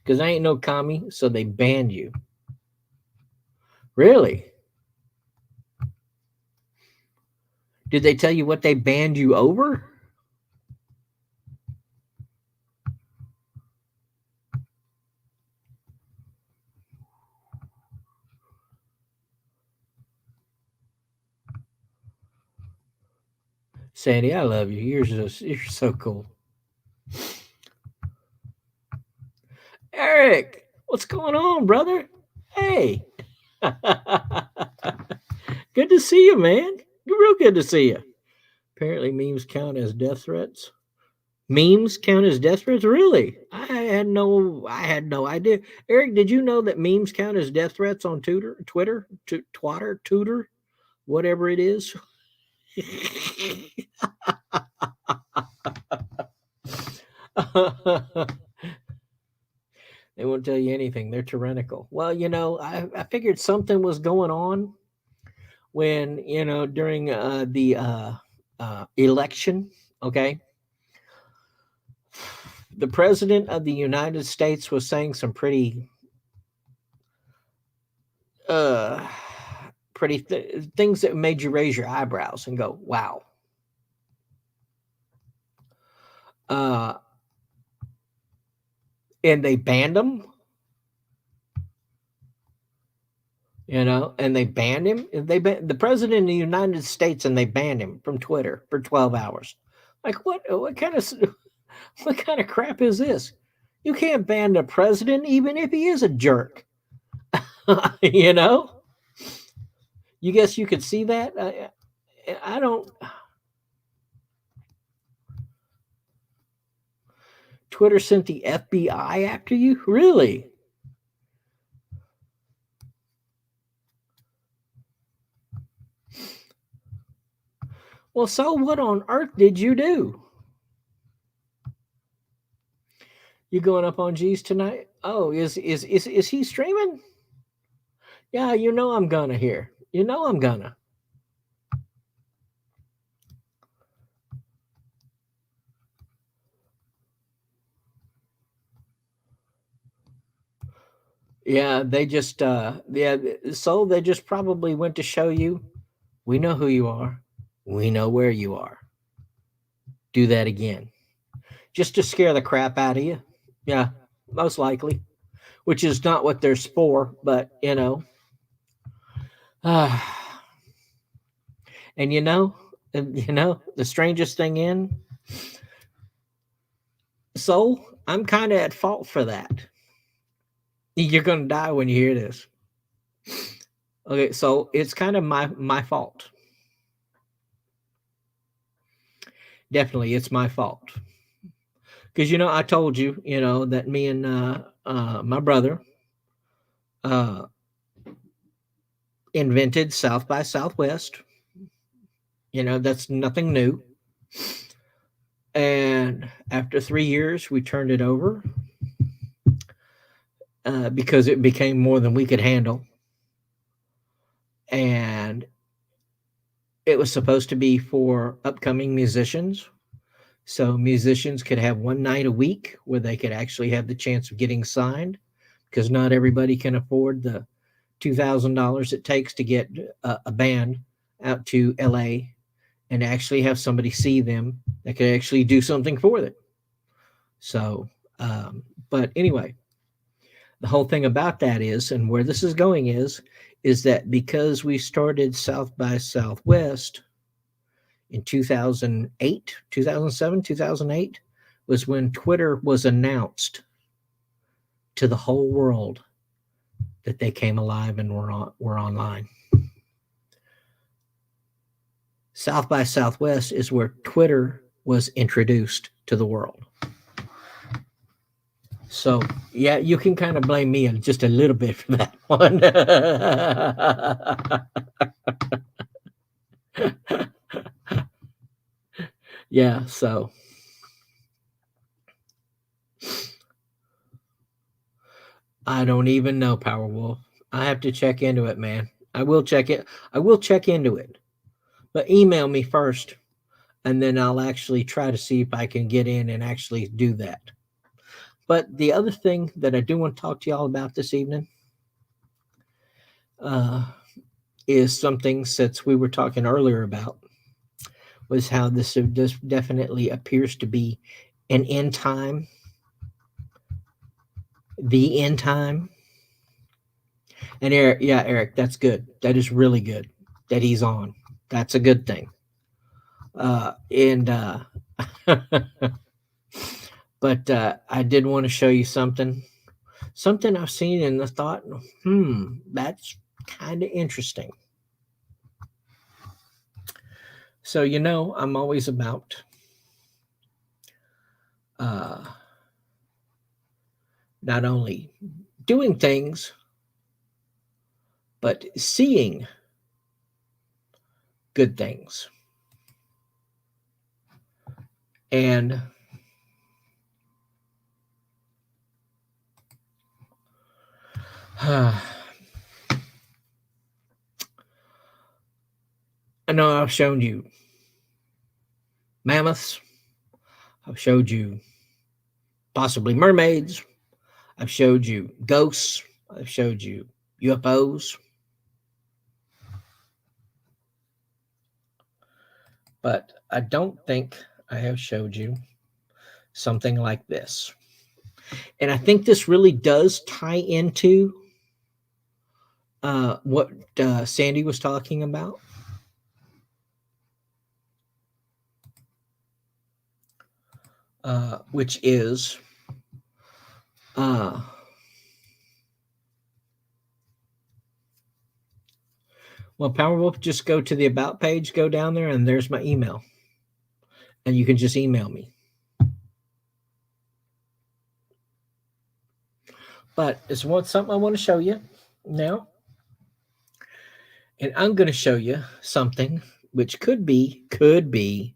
Because I ain't no commie, so they banned you. Really? Did they tell you what they banned you over? Sandy, I love you. You're so cool. Eric, what's going on, brother? Hey. Good to see you, man. Real good to see you. Apparently, memes count as death threats. Memes count as death threats? Really? I had no idea. Eric, did you know that memes count as death threats on Twitter, Tutor, whatever it is? They won't tell you anything. They're tyrannical. Well, I figured something was going on when, during the election, okay? The president of the United States was saying some pretty things that made you raise your eyebrows and go, wow. And they banned him, and they banned him. They banned the president of the United States, and they banned him from Twitter for 12 hours. Like, what kind of crap is this? You can't ban the president even if he is a jerk. You guess you could see that? I don't. Twitter sent the FBI after you? Really? Well, so what on earth did you do? You going up on G's tonight? Oh, is he streaming? Yeah, I'm gonna here. I'm gonna. Yeah, they just so they just probably went to show you, we know who you are. We know where you are. Do that again. Just to scare the crap out of you. Yeah, most likely. Which is not what they're for, but and the strangest thing so I'm kind of at fault for that. You're gonna die when you hear this. Okay, so it's kind of my fault. Definitely, it's my fault. Because I told you, that me and my brother invented South by Southwest. That's nothing new. And after 3 years, we turned it over because it became more than we could handle. And it was supposed to be for upcoming musicians. So musicians could have one night a week where they could actually have the chance of getting signed, because not everybody can afford the $2,000 it takes to get a band out to LA and actually have somebody see them that could actually do something for them. So, but anyway, The whole thing about that is, and where this is going is that because we started South by Southwest in 2008, 2007, 2008 was when Twitter was announced to the whole world that they came alive and were online. South by Southwest is where Twitter was introduced to the world. So, yeah, you can kind of blame me just a little bit for that one. Yeah, so I don't even know, Powerwolf. I have to check into it, man. I will check it. I will check into it. But email me first, and then I'll actually try to see if I can get in and actually do that. But the other thing that I do want to talk to y'all about this evening is something, since we were talking earlier about, was how this definitely appears to be an end time, the end time. And Eric, yeah, Eric, that's good. That is really good that he's on. That's a good thing. But I did want to show you something I've seen and I thought, that's kind of interesting. So, I'm always about not only doing things, but seeing good things. And I know I've shown you mammoths. I've showed you possibly mermaids. I've showed you ghosts. I've showed you UFOs. But I don't think I have showed you something like this. And I think this really does tie into what Sandy was talking about. Which is well, Powerwolf, just go to the About page, go down there, and there's my email. And you can just email me. But it's something I want to show you now. And I'm going to show you something which could be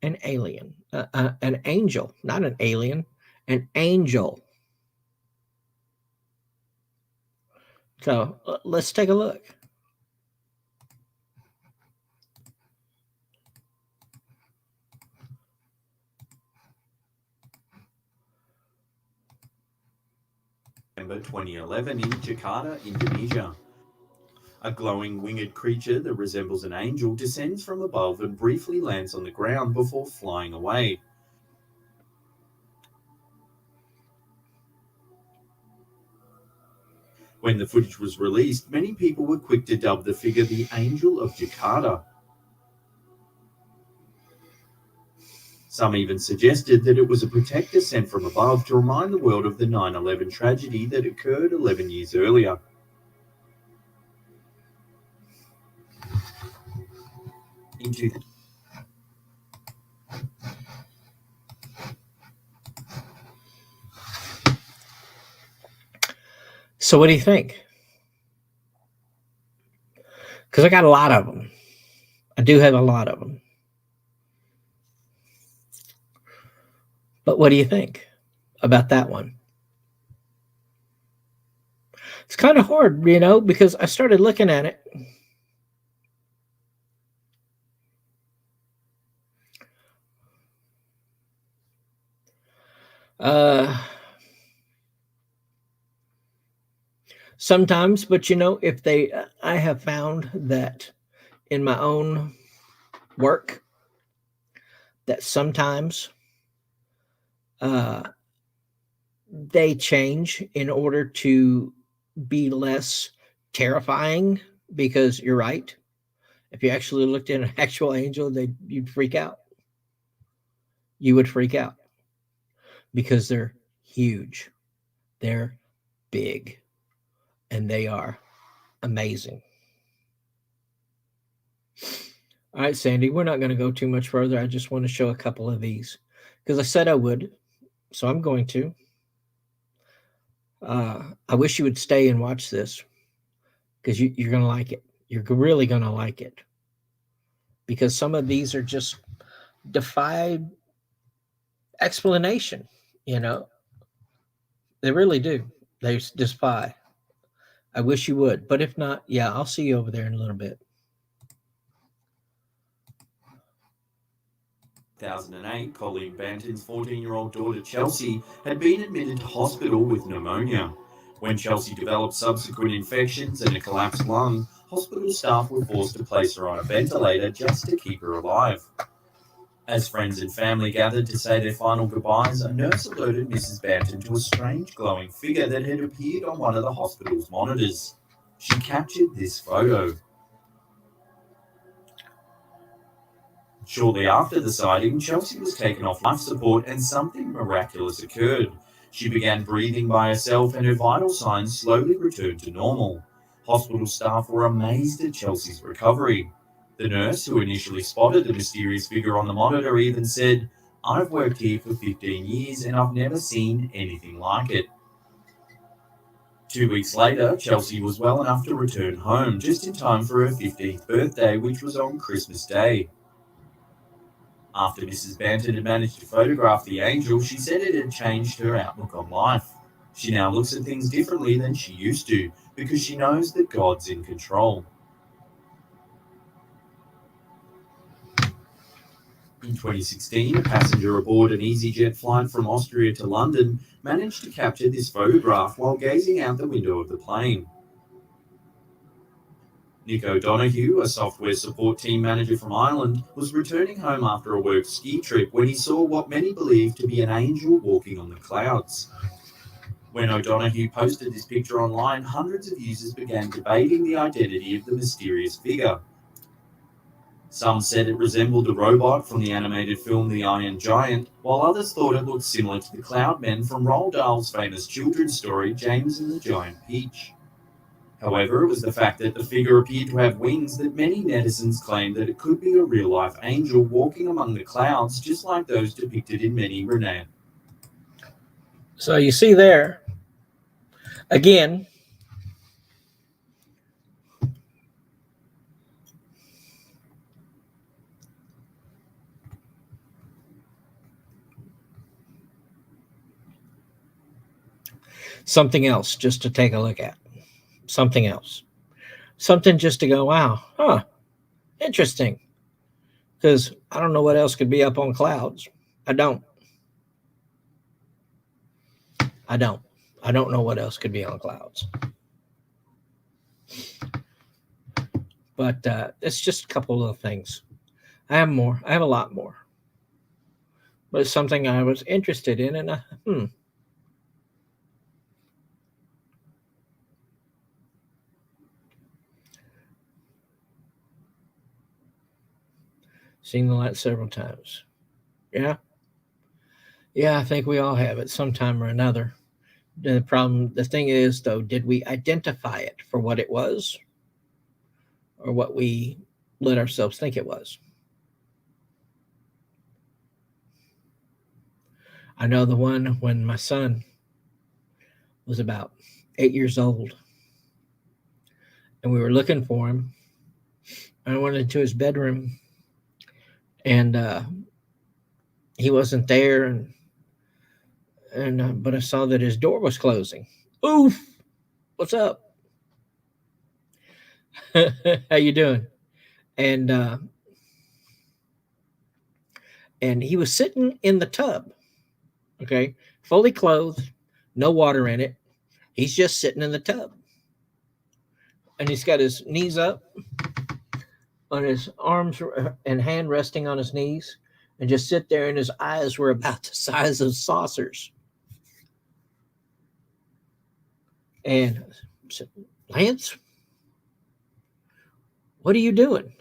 an alien, an angel, not an alien, an angel. So let's take a look. November 2011 in Jakarta, Indonesia. A glowing winged creature that resembles an angel descends from above and briefly lands on the ground before flying away. When the footage was released, many people were quick to dub the figure the Angel of Jakarta. Some even suggested that it was a protector sent from above to remind the world of the 9/11 tragedy that occurred 11 years earlier. So what do you think? Because I got a lot of them. I do have a lot of them. But what do you think about that one? It's kind of hard, because I started looking at it. Sometimes, but I have found that in my own work that sometimes they change in order to be less terrifying, because you're right. If you actually looked at an actual angel, you'd freak out. You would freak out because they're huge, they're big, and they are amazing. All right, Sandy, we're not going to go too much further. I just want to show a couple of these because I said I would, so I'm going to. I wish you would stay and watch this because you're going to like it. You're really going to like it because some of these are just defy explanation. They really do. They defy. I wish you would, but if not, yeah, I'll see you over there in a little bit. 2008, Colleen Banton's 14-year-old daughter Chelsea had been admitted to hospital with pneumonia. When Chelsea developed subsequent infections and a collapsed lung, hospital staff were forced to place her on a ventilator just to keep her alive. As friends and family gathered to say their final goodbyes, a nurse alerted Mrs. Banton to a strange glowing figure that had appeared on one of the hospital's monitors. She captured this photo. Shortly after the sighting, Chelsea was taken off life support and something miraculous occurred. She began breathing by herself and her vital signs slowly returned to normal. Hospital staff were amazed at Chelsea's recovery. The nurse who initially spotted the mysterious figure on the monitor even said, "I've worked here for 15 years and I've never seen anything like it." 2 weeks later, Chelsea was well enough to return home just in time for her 15th birthday, which was on Christmas Day. After Mrs. Banton had managed to photograph the angel, she said it had changed her outlook on life. She now looks at things differently than she used to because she knows that God's in control. In 2016, a passenger aboard an EasyJet flight from Austria to London managed to capture this photograph while gazing out the window of the plane. Nick O'Donoghue, a software support team manager from Ireland, was returning home after a work ski trip when he saw what many believed to be an angel walking on the clouds. When O'Donoghue posted this picture online, hundreds of users began debating the identity of the mysterious figure. Some said it resembled a robot from the animated film The Iron Giant, while others thought it looked similar to the Cloud Men from Roald Dahl's famous children's story James and the Giant Peach. However, it was the fact that the figure appeared to have wings that many netizens claimed that it could be a real-life angel walking among the clouds, just like those depicted in many renowned. So you see there, again, something else just to take a look at. Something else. Something just to go, wow, interesting. Because I don't know what else could be up on clouds. I don't know what else could be on clouds. But it's just a couple of things. I have more. I have a lot more. But it's something I was interested in, and seen the light several times. Yeah, I think we all have it sometime or another. The thing is, though, did we identify it for what it was, or what we let ourselves think it was? I know the one when my son was about 8 years old, and we were looking for him. I went into his bedroom, and he wasn't there, and but I saw that his door was closing. Oof! What's up? How you doing? And he was sitting in the tub, okay, fully clothed, no water in it. He's just sitting in the tub, and he's got his knees up, on his arms and hand resting on his knees, and just sit there, and his eyes were about the size of saucers. And I said, Lance, what are you doing?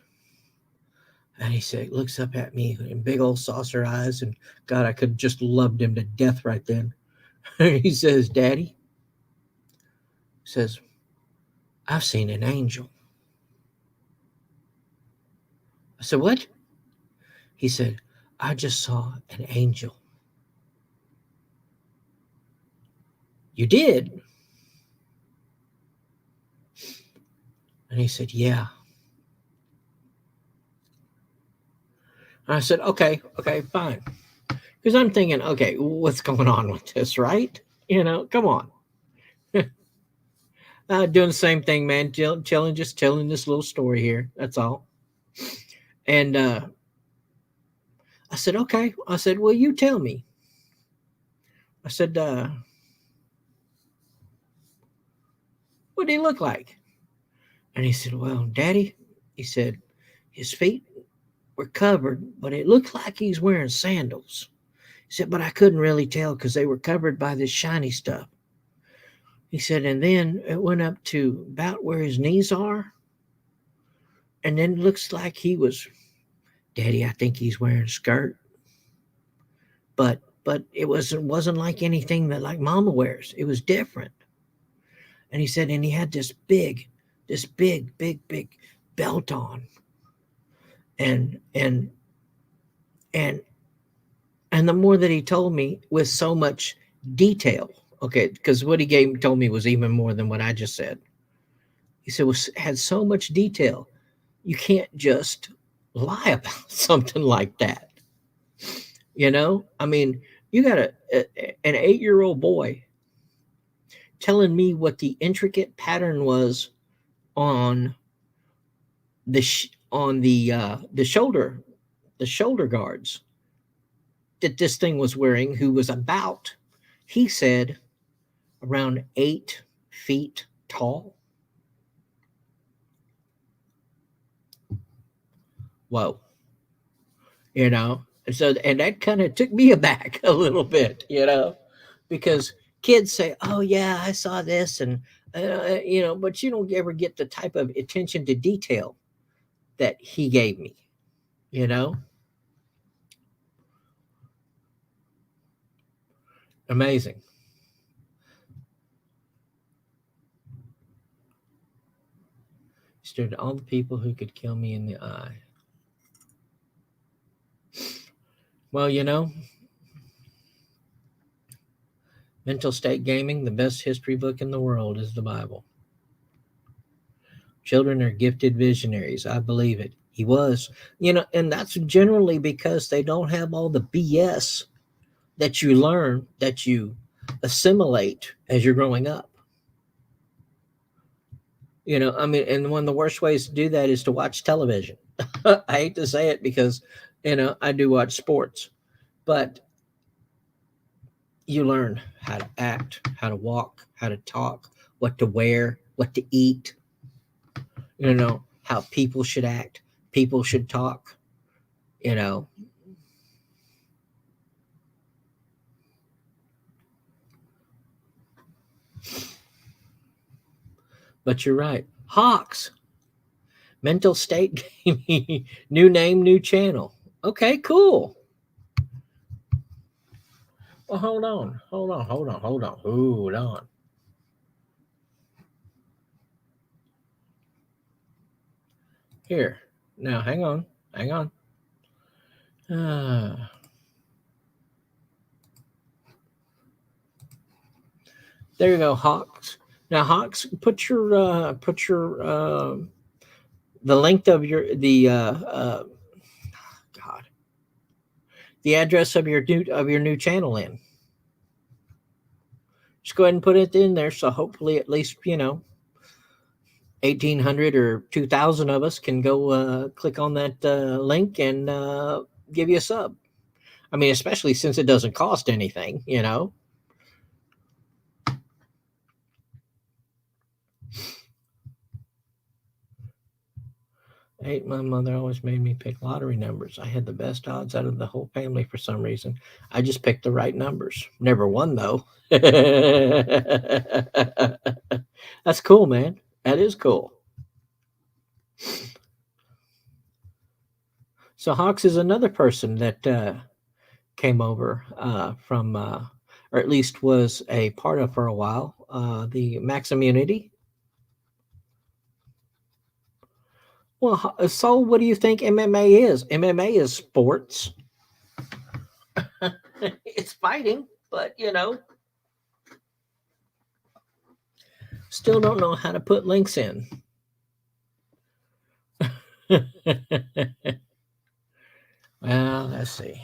And he said, looks up at me in big old saucer eyes. And God, I could just loved him to death right then. He says, Daddy, says, I've seen an angel. I said, what? He said, I just saw an angel. You did? And he said, yeah. And I said, okay, fine. Because I'm thinking, okay, what's going on with this, right? Come on. Doing the same thing, man. Just telling this little story here. That's all. And I said, okay. I said, well, you tell me. I said, what did he look like? And he said, well, Daddy, he said, his feet were covered, but it looked like he's wearing sandals. He said, but I couldn't really tell because they were covered by this shiny stuff. He said, and then it went up to about where his knees are. And then it looks like he was, Daddy, I think he's wearing a skirt. But it wasn't like anything that like Mama wears. It was different. And he said, and he had this big belt on. And the more that he told me with so much detail, okay, because what he told me was even more than what I just said. He said had so much detail, you can't just lie about something like that. I mean, you got an 8-year-old boy telling me what the intricate pattern was on the shoulder guards that this thing was wearing, who was about, he said, around 8 feet tall. Whoa. So, and that kind of took me aback a little bit, because kids say, oh yeah, I saw this. And, but you don't ever get the type of attention to detail that he gave me, Amazing. Stared at all the people who could kill me in the eye. Well, Mental State Gaming, the best history book in the world is the Bible. Children are gifted visionaries. I believe it. He was, and that's generally because they don't have all the BS that you learn, that you assimilate as you're growing up. I mean, and one of the worst ways to do that is to watch television. I hate to say it because, I do watch sports, but you learn how to act, how to walk, how to talk, what to wear, what to eat, how people should act, people should talk, But you're right. Hawks. Mental State Gaming. New name, new channel. Okay, cool. Well, hold on. Here. Now, hang on. There you go, Hawks. Now, Hawks, put your the length of the address of your new channel in. Just go ahead and put it in there, so hopefully at least 1,800 or 2,000 of us can go click on that link and give you a sub. I mean, especially since it doesn't cost anything, My mother always made me pick lottery numbers. I had the best odds out of the whole family for some reason. I just picked the right numbers. Never won, though. That's cool, man. That is cool. So Hawks is another person that came over from, or at least was a part of for a while, the Max Immunity. Well, so what do you think MMA is? MMA is sports. It's fighting, but still don't know how to put links in. Well, let's see.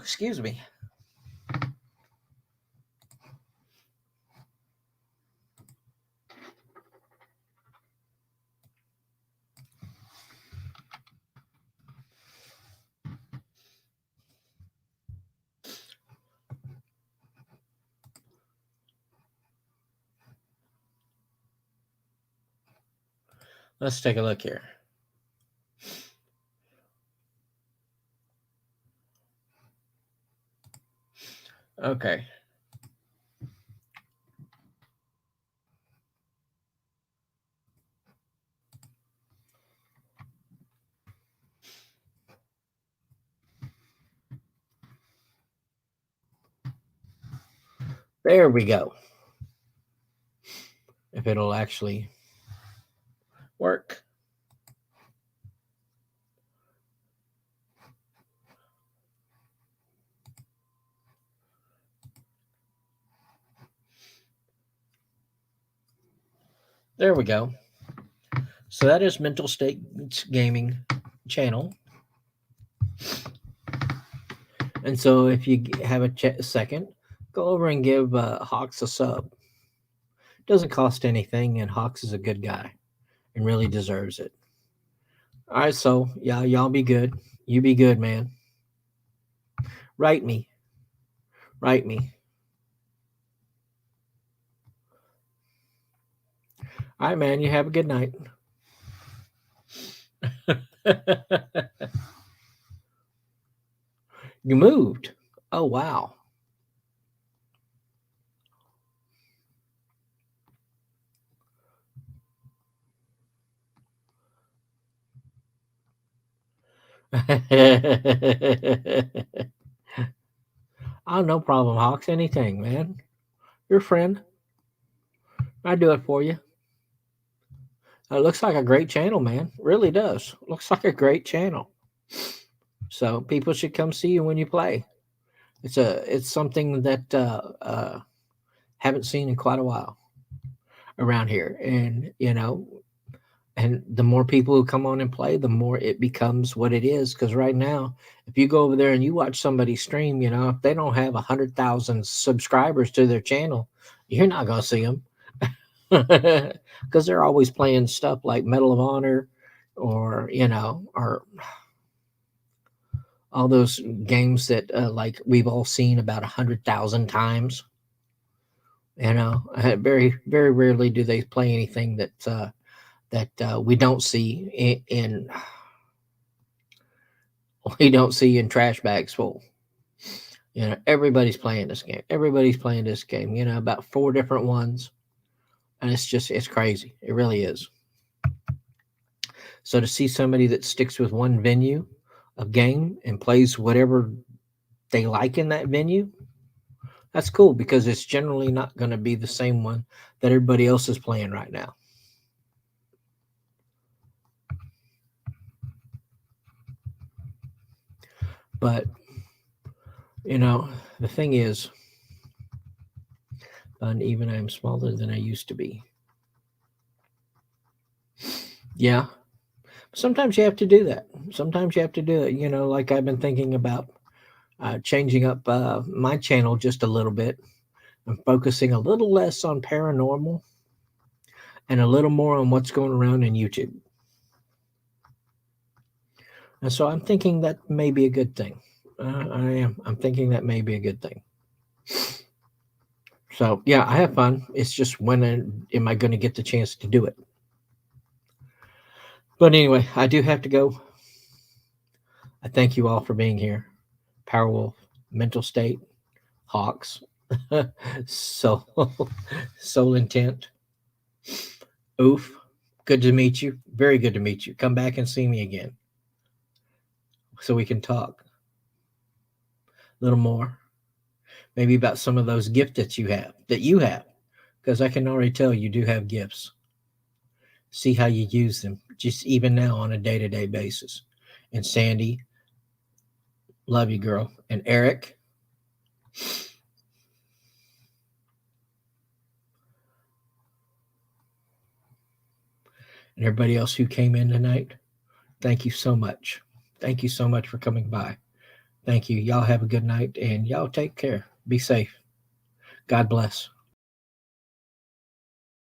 Excuse me. Let's take a look here. Okay. There we go. If it'll actually work. There we go. So that is Mental State Gaming channel. And so if you have a second, go over and give Hawks a sub. Doesn't cost anything, and Hawks is a good guy and really deserves it. All right, so yeah, y'all be good. You be good, man. Write me. Write me. All right, man. You have a good night. You moved. Oh, wow. Oh, no problem, Hawks. Anything, man. You're a friend. I do it for you. It looks like a great channel, man. Really does. Looks like a great channel. So people should come see you when you play. It's something that haven't seen in quite a while around here, and and the more people who come on and play, the more it becomes what it is. Because right now, if you go over there and you watch somebody stream, if they don't have 100,000 subscribers to their channel, you're not gonna see them because they're always playing stuff like Medal of Honor, or or all those games that like we've all seen about 100,000 times. Very very rarely do they play anything that we don't see in we don't see in trash bags full. Everybody's playing this game. Everybody's playing this game. About 4 different ones, and it's crazy. It really is. So to see somebody that sticks with one venue of game and plays whatever they like in that venue, that's cool, because it's generally not going to be the same one that everybody else is playing right now. But the thing is, uneven, I'm smaller than I used to be. Yeah. Sometimes you have to do that. Sometimes you have to do it. Like I've been thinking about changing up my channel just a little bit. I'm focusing a little less on paranormal and a little more on what's going around in YouTube. And so I'm thinking that may be a good thing. I am. I'm thinking that may be a good thing. So yeah, I have fun. It's just when am I going to get the chance to do it? But anyway, I do have to go. I thank you all for being here. Powerwolf, Mental State, Hawks, Soul, Soul Intent, Oof. Good to meet you. Very good to meet you. Come back and see me again so we can talk a little more. Maybe about some of those gifts that you have, because I can already tell you do have gifts. See how you use them, just even now on a day-to-day basis. And Sandy, love you, girl. And Eric, and everybody else who came in tonight, thank you so much. Thank you so much for coming by. Thank you. Y'all have a good night, and y'all take care. Be safe. God bless.